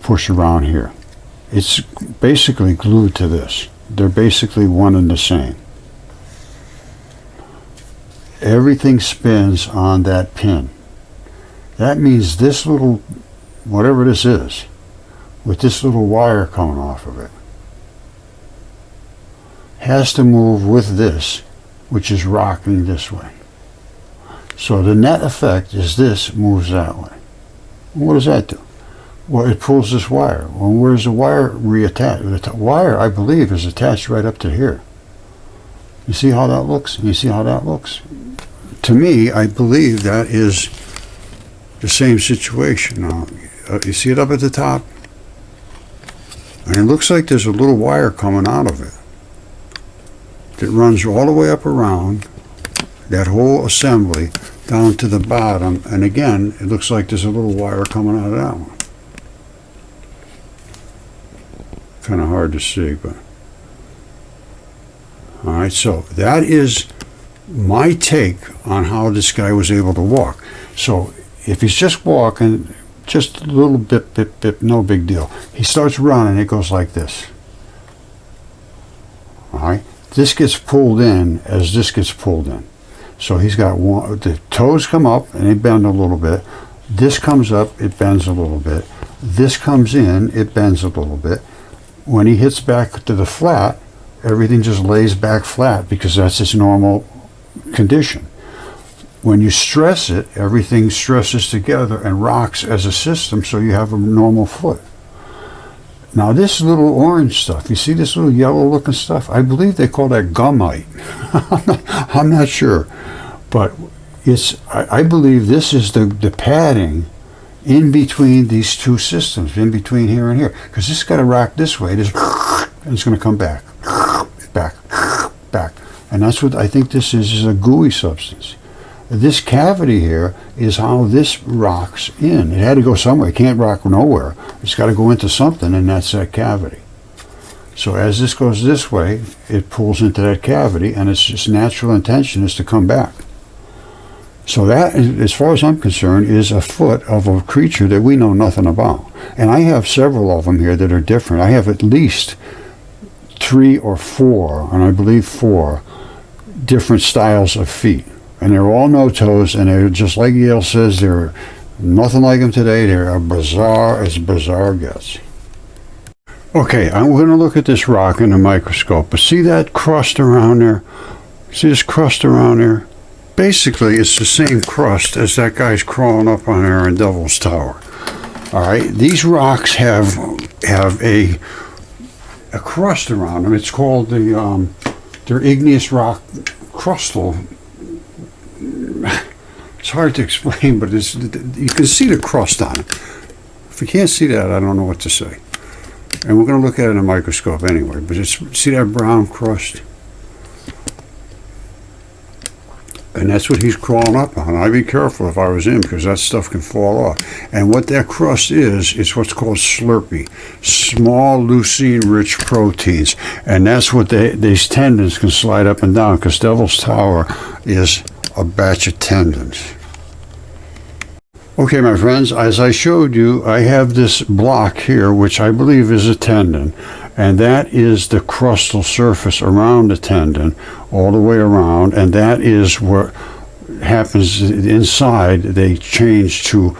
push around here. It's basically glued to this. They're basically one and the same. Everything spins on that pin. That means this little, whatever this is, with this little wire coming off of it, has to move with this, which is rocking this way. So the net effect is this moves that way. What does that do? Well, it pulls this wire. Well, where's the wire reattached? The wire, I believe, is attached right up to here. You see how that looks? You see how that looks? To me, I believe that is the same situation. Now, you see it up at the top? And it looks like there's a little wire coming out of it that runs all the way up around that whole assembly down to the bottom, and again it looks like there's a little wire coming out of that one, kind of hard to see, but all right. So that is my take on how this guy was able to walk. So if he's just walking, just a little bit, no big deal. He starts running, it goes like this. All right. This gets pulled in as this gets pulled in. So he's got one, the toes come up and they bend a little bit. This comes up, it bends a little bit. This comes in, it bends a little bit. When he hits back to the flat, everything just lays back flat because that's its normal condition. When you stress it, everything stresses together and rocks as a system, so you have a normal foot. Now this little orange stuff, you see this little yellow looking stuff? I believe they call that gumite. I'm not sure. But I believe this is the padding in between these two systems, in between here and here. Because this has got to rock this way, and it's going to come back, back. And that's what I think this is a gooey substance. This cavity here is how this rocks in. It had to go somewhere. It can't rock nowhere. It's got to go into something, and that's that cavity. So as this goes this way, it pulls into that cavity, and its just natural intention is to come back. So that, as far as I'm concerned, is a foot of a creature that we know nothing about. And I have several of them here that are different. I have at least 3 or 4, and I believe 4, different styles of feet. And they're all no toes, and they're just like Yale says, they're nothing like them today. They're bizarre as bizarre gets. Okay, I'm going to look at this rock in a microscope. But see that crust around there? See this crust around there? Basically, it's the same crust as that guy's crawling up on there in Devil's Tower. All right, these rocks have a crust around them. It's called they're igneous rock crustal. It's hard to explain, but you can see the crust on it. If you can't see that, I don't know what to say. And we're going to look at it in a microscope anyway. But see that brown crust? And that's what he's crawling up on. I'd be careful if I was him, because that stuff can fall off. And what that crust is what's called slurpy, small leucine-rich proteins. And that's what these tendons can slide up and down, because Devil's Tower is a batch of tendons. Okay, my friends, as I showed you, I have this block here, which I believe is a tendon, and that is the crustal surface around the tendon, all the way around, and that is what happens inside. They change to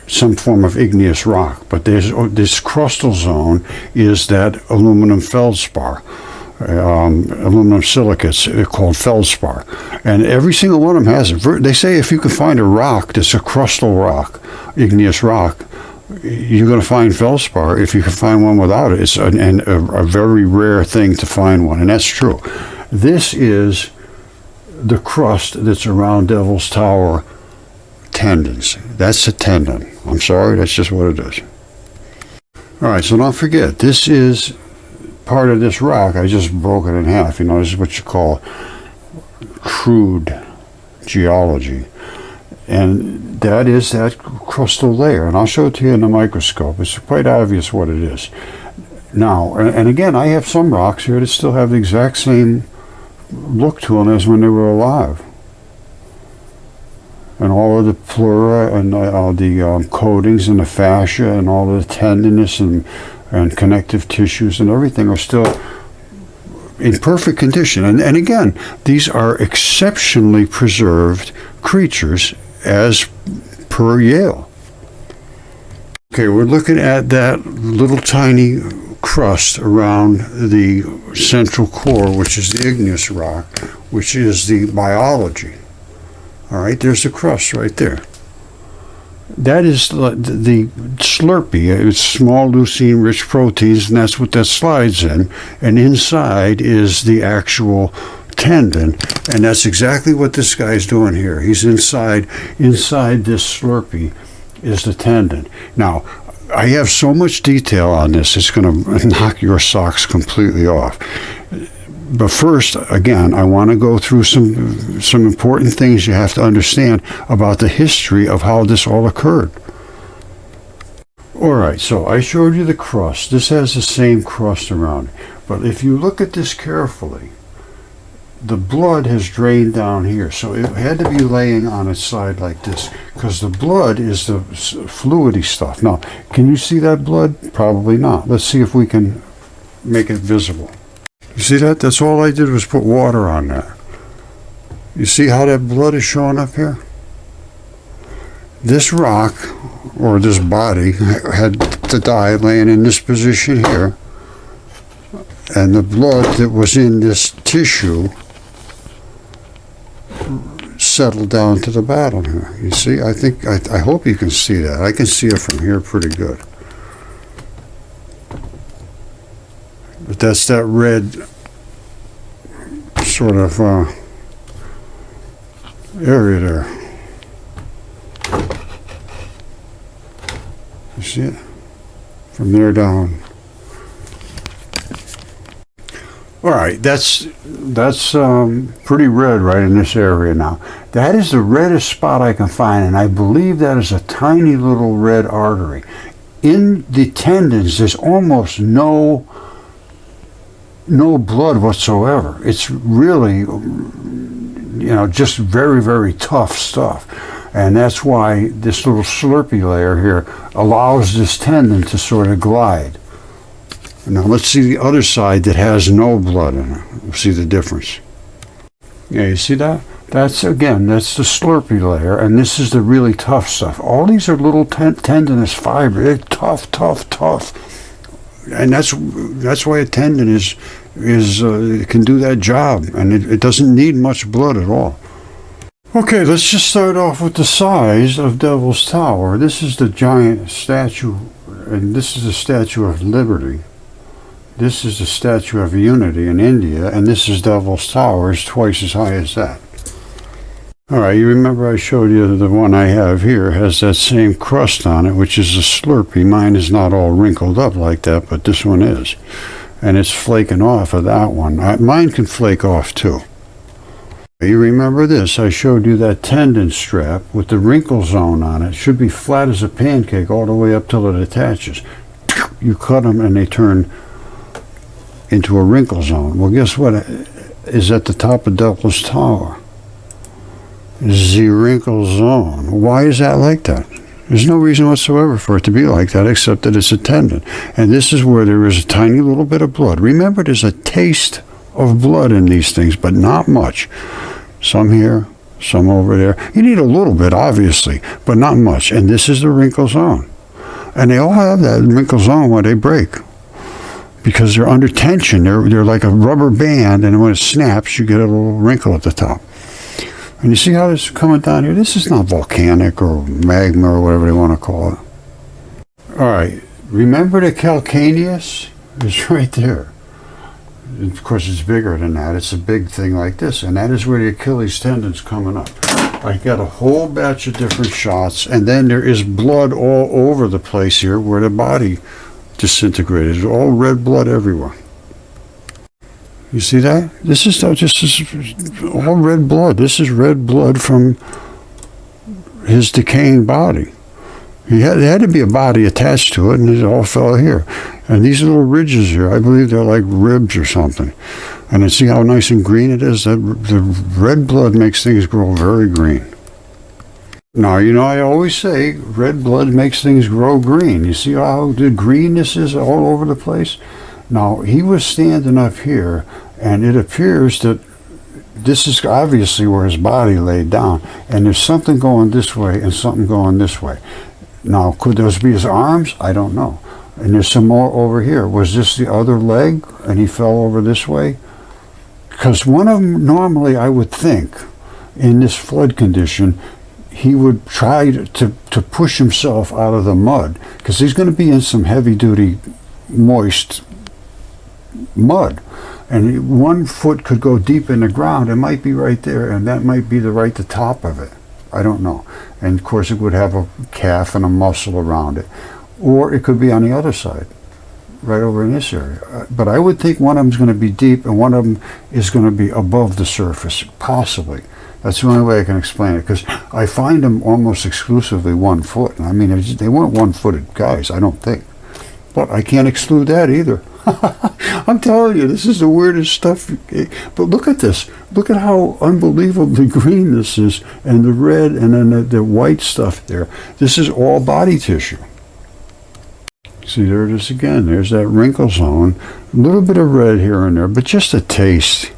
some form of igneous rock, but this crustal zone is that aluminum feldspar. Aluminum silicates called feldspar, and every single one of them has it. They say if you can find a rock that's a crustal rock, igneous rock, you're going to find feldspar. If you can find one without it, it's a very rare thing to find one, and that's true. This is the crust that's around Devil's Tower tendons. That's a tendon. I'm sorry, that's just what it is. All right, so don't forget, this is part of this rock. I just broke it in half. You know, this is what you call crude geology, and that is that crustal layer, and I'll show it to you in the microscope. It's quite obvious what it is. Now, and again, I have some rocks here that still have the exact same look to them as when they were alive, and all of the pleura and the coatings and the fascia and all of the tendinous and connective tissues and everything are still in perfect condition. And again, these are exceptionally preserved creatures as per Yale. Okay, we're looking at that little tiny crust around the central core, which is the igneous rock, which is the biology. All right, there's the crust right there. That is the slurpy. It's small leucine-rich proteins, and that's what that slides in. And inside is the actual tendon, and that's exactly what this guy's doing here. He's inside this slurpy is the tendon. Now, I have so much detail on this, it's going to knock your socks completely off. But first, again, I want to go through some important things you have to understand about the history of how this all occurred. Alright, so I showed you the crust. This has the same crust around it. But if you look at this carefully, the blood has drained down here. So it had to be laying on its side like this, because the blood is the fluidy stuff. Now, can you see that blood? Probably not. Let's see if we can make it visible. You see that? That's all I did was put water on that. You see how that blood is showing up here? This rock, or this body, had to die laying in this position here. And the blood that was in this tissue settled down to the bottom here. You see? I hope you can see that. I can see it from here pretty good. But that's that red sort of area there. You see it? From there down. All right, that's pretty red right in this area now. That is the reddest spot I can find, and I believe that is a tiny little red artery. In the tendons, there's almost no blood whatsoever. It's really, just very, very tough stuff. And that's why this little slurpy layer here allows this tendon to sort of glide. Now let's see the other side that has no blood in it. We'll see the difference. Yeah, you see that? That's the slurpy layer, and this is the really tough stuff. All these are little tendinous fibers. They're tough. And that's why a tendon can do that job, and it doesn't need much blood at all. Okay, let's just start off with the size of Devil's Tower. This is the giant statue, and this is the Statue of Liberty. This is the Statue of Unity in India, and this is Devil's Tower. It's twice as high as that. All right, you remember I showed you the one I have here has that same crust on it, which is a slurpy. Mine is not all wrinkled up like that, but this one is. And it's flaking off of that one. Mine can flake off too. You remember this? I showed you that tendon strap with the wrinkle zone on it. It should be flat as a pancake all the way up till it attaches. You cut them and they turn into a wrinkle zone. Well, guess what is at the top of Devil's Tower? The wrinkle zone. Why is that like that? There's no reason whatsoever for it to be like that except that it's a tendon. And this is where there is a tiny little bit of blood. Remember, there's a taste of blood in these things, but not much. Some here, some over there. You need a little bit, obviously, but not much. And this is the wrinkle zone. And they all have that wrinkle zone when they break, because they're under tension. They're like a rubber band, and when it snaps, you get a little wrinkle at the top. And you see how this is coming down here? This is not volcanic or magma or whatever they want to call it. All right, remember the calcaneus? It's right there. Of course, it's bigger than that. It's a big thing like this, and that is where the Achilles tendon's coming up. I got a whole batch of different shots, and then there is blood all over the place here where the body disintegrated. There's all red blood everywhere. You see that? This is all red blood. This is red blood from his decaying body. There had to be a body attached to it, and it all fell here. And these little ridges here, I believe they're like ribs or something. And then see how nice and green it is? The red blood makes things grow very green. Now, I always say red blood makes things grow green. You see how the greenness is all over the place? Now, he was standing up here, and it appears that this is obviously where his body laid down, and there's something going this way and something going this way. Now, could those be his arms? I don't know. And there's some more over here. Was this the other leg, and he fell over this way? Because one of them, normally I would think, in this flood condition, he would try to push himself out of the mud, because he's going to be in some heavy-duty, moist mud. And one foot could go deep in the ground. It might be right there, and that might be the top of it. I don't know. And of course it would have a calf and a muscle around it. Or it could be on the other side, right over in this area. But I would think one of them is going to be deep and one of them is going to be above the surface, possibly. That's the only way I can explain it, because I find them almost exclusively 1 foot. I mean, they weren't 1-footed guys, I don't think. But I can't exclude that either. I'm telling you, this is the weirdest stuff. But look at this. Look at how unbelievably green this is, and the red, and then the white stuff there. This is all body tissue. See, there it is again. There's that wrinkle zone. A little bit of red here and there, but just a taste.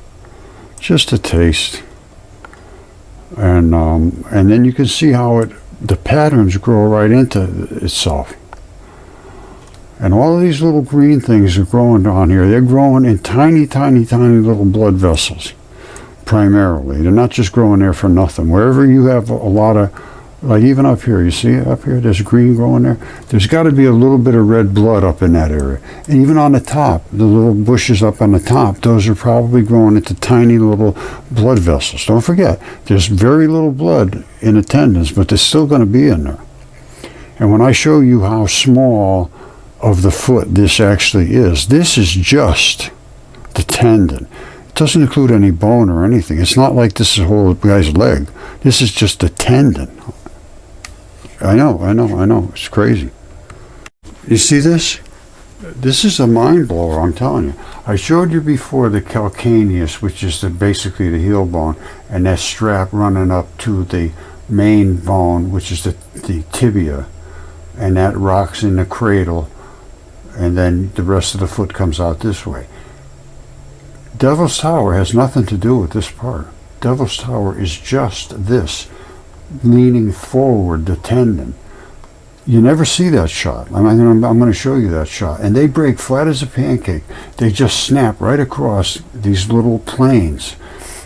Just a taste. And then you can see how the patterns grow right into itself. And all of these little green things are growing down here. They're growing in tiny, tiny, tiny little blood vessels, primarily. They're not just growing there for nothing. Wherever you have a lot of, like even up here, you see up here, there's green growing there. There's got to be a little bit of red blood up in that area. And even on the top, the little bushes up on the top, those are probably growing into tiny little blood vessels. Don't forget, there's very little blood in the tendons, but there's still going to be in there. And when I show you how small of the foot this actually is, this is just the tendon. It doesn't include any bone or anything. It's not like this is a whole guy's leg. This is just the tendon. I know. It's crazy. You see this? This is a mind blower, I'm telling you. I showed you before the calcaneus, which is basically the heel bone, and that strap running up to the main bone, which is the tibia, and that rocks in the cradle, and then the rest of the foot comes out this way. Devil's Tower has nothing to do with this part. Devil's Tower is just this, leaning forward, the tendon. You never see that shot. I'm going to show you that shot. And they break flat as a pancake. They just snap right across these little planes.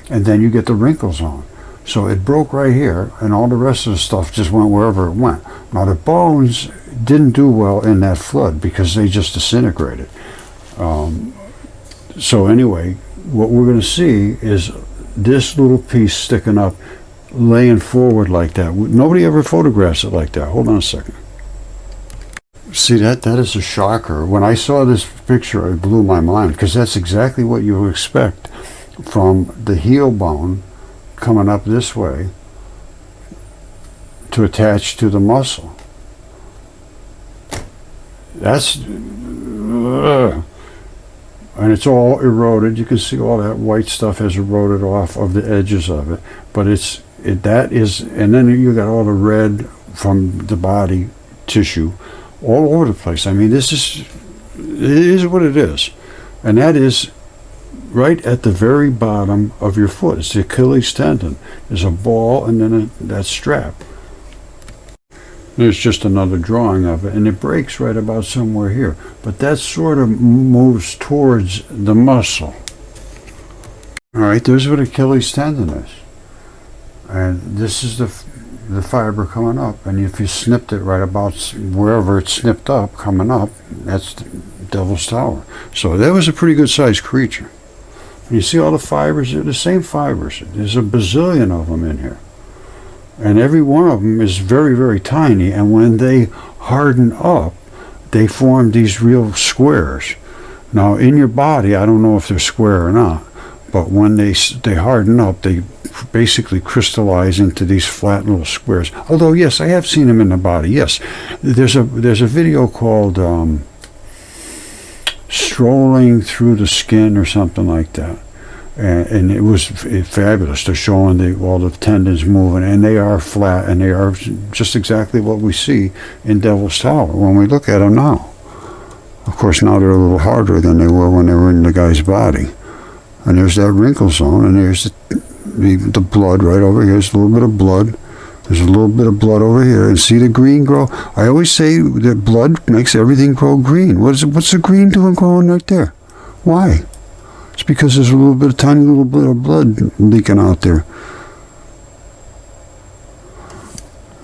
And then you get the wrinkle zone. So it broke right here, and all the rest of the stuff just went wherever it went. Now the bones didn't do well in that flood because they just disintegrated. So anyway, what we're going to see is this little piece sticking up, laying forward like that. Nobody ever photographs it like that. Hold on a second. See, that is a shocker. When I saw this picture, it blew my mind, because that's exactly what you would expect from the heel bone coming up this way to attach to the muscle. That's and it's all eroded. You can see all that white stuff has eroded off of the edges of it, but that is, and then you got all the red from the body tissue all over the place. I mean, it is what it is, and that is right at the very bottom of your foot. It's the Achilles tendon. There's a ball, and then that strap. There's just another drawing of it, and it breaks right about somewhere here. But that sort of moves towards the muscle. All right, there's what Achilles tendon is. And this is the fiber coming up. And if you snipped it right about wherever it's snipped up, coming up, that's the Devil's Tower. So that was a pretty good sized creature. And you see all the fibers? They're the same fibers. There's a bazillion of them in here. And every one of them is very, very tiny, and when they harden up, they form these real squares. Now, in your body, I don't know if they're square or not, but when they harden up, they basically crystallize into these flat little squares. Although, yes, I have seen them in the body, yes. There's a video called Strolling Through the Skin or something like that. And it was fabulous. They're showing all the tendons moving, and they are flat, and they are just exactly what we see in Devil's Tower when we look at them now. Of course, now they're a little harder than they were when they were in the guy's body. And there's that wrinkle zone, and there's the blood right over here. There's a little bit of blood. There's a little bit of blood over here. And see the green grow? I always say that blood makes everything grow green. What's the green doing growing right there? Why? It's because there's a tiny little bit of blood leaking out there.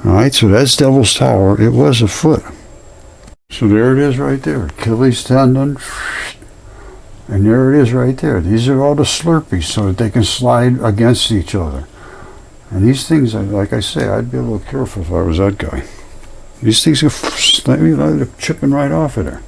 All right, so that's Devil's Tower. It was a foot. So there it is right there. Achilles tendon. And there it is right there. These are all the Slurpees so that they can slide against each other. And these things, like I say, I'd be a little careful if I was that guy. These things are they're chipping right off of there.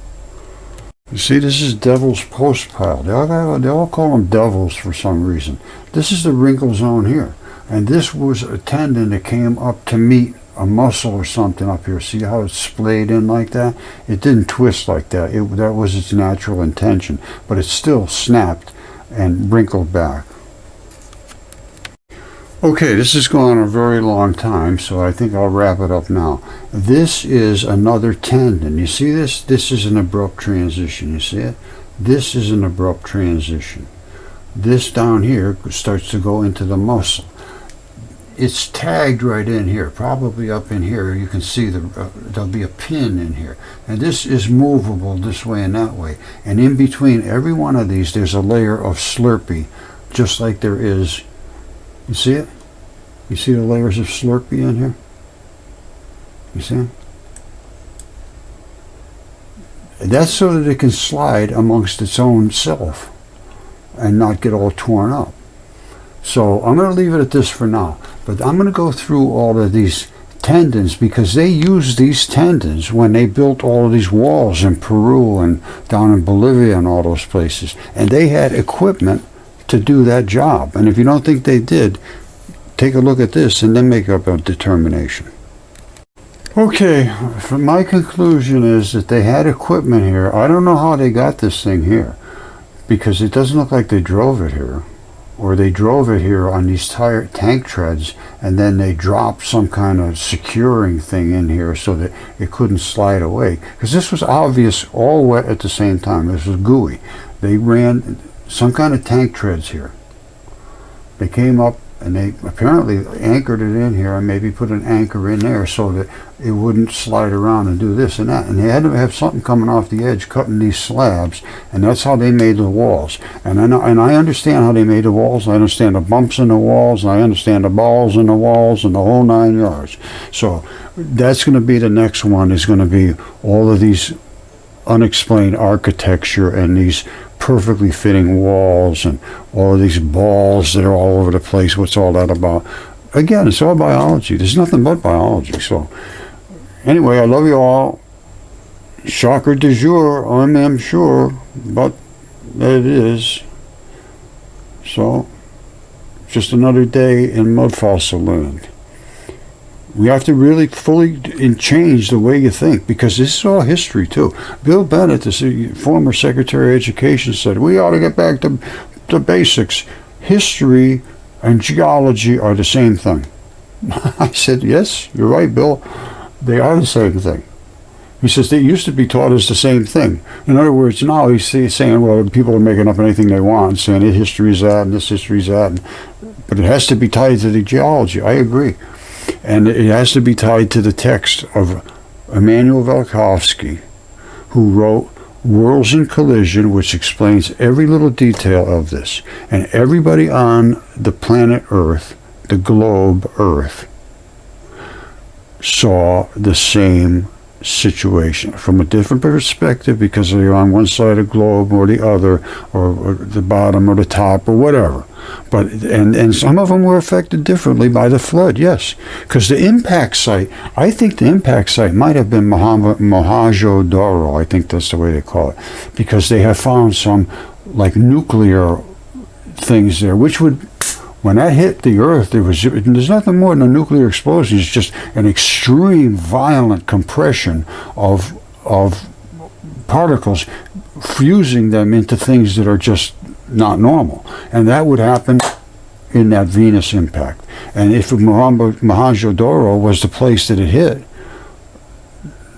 You see, this is Devil's Post Pile. They all call them devils for some reason. This is the wrinkle zone here. And this was a tendon that came up to meet a muscle or something up here. See how it's splayed in like that? It didn't twist like that. That was its natural intention, but it still snapped and wrinkled back. Okay, this has gone a very long time, so I think I'll wrap it up now. This is another tendon. You see this? This is an abrupt transition. You see it? This is an abrupt transition. This down here starts to go into the muscle. It's tagged right in here, probably up in here. You can see there'll be a pin in here. And this is movable this way and that way. And in between every one of these, there's a layer of Slurpee, just like there is. You see it? You see the layers of Slurpee in here? You see it? That's so that it can slide amongst its own self and not get all torn up. So I'm going to leave it at this for now. But I'm going to go through all of these tendons because they used these tendons when they built all of these walls in Peru and down in Bolivia and all those places. And they had equipment to do that job. And if you don't think they did, take a look at this and then make up a determination. Okay, my conclusion is that they had equipment here. I don't know how they got this thing here because it doesn't look like they drove it here. Or they drove it here on these tank treads, and then they dropped some kind of securing thing in here so that it couldn't slide away. Because this was obvious, all wet at the same time. This was gooey. They ran some kind of tank treads here. They came up and they apparently anchored it in here and maybe put an anchor in there so that it wouldn't slide around and do this and that. And they had to have something coming off the edge cutting these slabs, and that's how they made the walls. And I understand how they made the walls. I understand the bumps in the walls, and I understand the balls in the walls and the whole 9 yards. So that's going to be the next one, is going to be all of these unexplained architecture and these perfectly fitting walls and all of these balls that are all over the place. What's all that about? Again, it's all biology. There's nothing but biology. So anyway, I love you all. Shocker du jour, I'm sure, but it is. So just another day in Mudfossil land. We have to really fully change the way you think, because this is all history too. Bill Bennett, the former Secretary of Education, said we ought to get back to the basics. History and geology are the same thing. I said, yes, you're right, Bill. They are the same thing. He says they used to be taught as the same thing. In other words, now he's saying, well, people are making up anything they want, saying this history is that and this history is that. But it has to be tied to the geology. I agree. And it has to be tied to the text of Immanuel Velikovsky, who wrote Worlds in Collision, which explains every little detail of this. And everybody on the planet Earth, the globe Earth, saw the same situation from a different perspective, because they're on one side of the globe or the other, or the bottom or the top or whatever. But and some of them were affected differently by the flood, yes, because the impact site, I think the impact site might have been Mohenjo-Daro. I think that's the way they call it, because they have found some like nuclear things there, which would, when that hit the Earth, there's nothing more than a nuclear explosion. It's just an extreme violent compression of particles, fusing them into things that are just not normal. And that would happen in that Venus impact. And if Mohenjo-Daro was the place that it hit,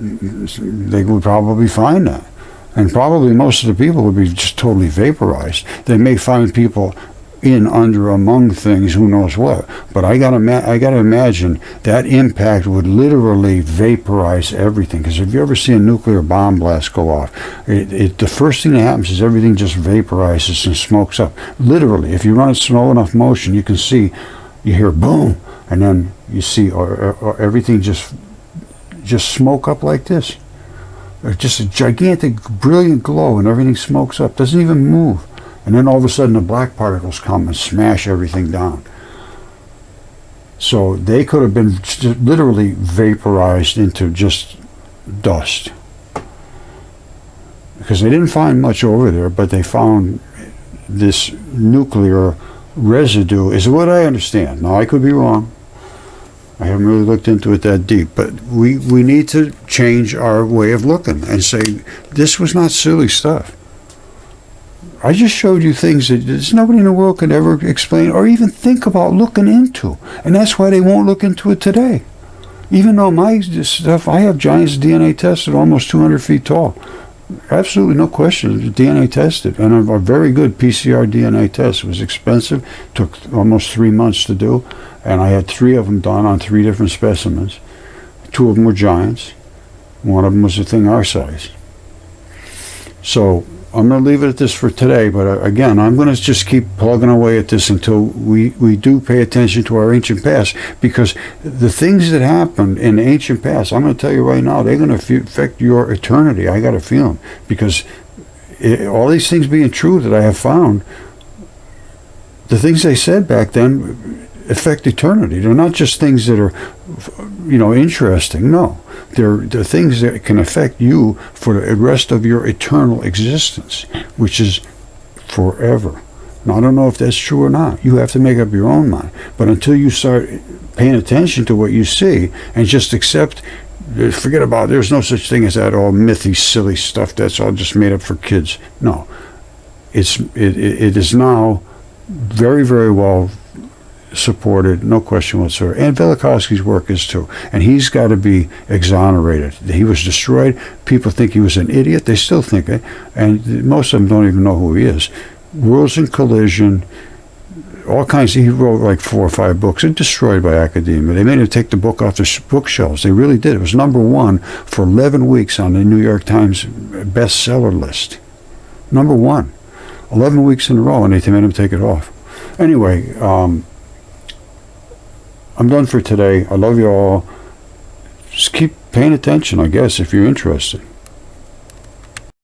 they would probably find that. And probably most of the people would be just totally vaporized. They may find people in, under, among things, who knows what. But I gotta imagine that impact would literally vaporize everything. Because if you ever see a nuclear bomb blast go off, the first thing that happens is everything just vaporizes and smokes up. Literally, if you run it slow enough motion, you can see, you hear boom, and then you see or everything just smoke up like this. Just a gigantic, brilliant glow, and everything smokes up. Doesn't even move. And then all of a sudden the black particles come and smash everything down. So they could have been literally vaporized into just dust. Because they didn't find much over there, but they found this nuclear residue is what I understand. Now, I could be wrong. I haven't really looked into it that deep, but we need to change our way of looking and say, this was not silly stuff. I just showed you things that there's nobody in the world could ever explain or even think about looking into. And that's why they won't look into it today. Even though my stuff, I have giants DNA tested almost 200 feet tall. Absolutely no question. DNA tested. And a very good PCR DNA test. It was expensive. Took almost 3 months to do. And I had 3 of them done on 3 different specimens. 2 of them were giants. 1 of them was a thing our size. So I'm going to leave it at this for today, but again, I'm going to just keep plugging away at this until we do pay attention to our ancient past, because the things that happened in the ancient past, I'm going to tell you right now, they're going to affect your eternity. I got a feeling, because all these things being true that I have found, the things they said back then affect eternity. They're not just things that are, interesting. No. They're things that can affect you for the rest of your eternal existence, which is forever. Now, I don't know if that's true or not. You have to make up your own mind. But until you start paying attention to what you see and just accept, forget about there's no such thing as that all mythy, silly stuff that's all just made up for kids. No. It is now very, very well supported, no question whatsoever. And Velikovsky's work is too. And he's got to be exonerated. He was destroyed. People think he was an idiot. They still think it. And most of them don't even know who he is. Worlds in Collision, all kinds. He wrote like 4 or 5 books. They're destroyed by academia. They made him take the book off the bookshelves. They really did. It was #1 for 11 weeks on the New York Times bestseller list. #1. 11 weeks in a row, and they made him take it off. Anyway, I'm done for today. I love you all. Just keep paying attention, I guess, if you're interested.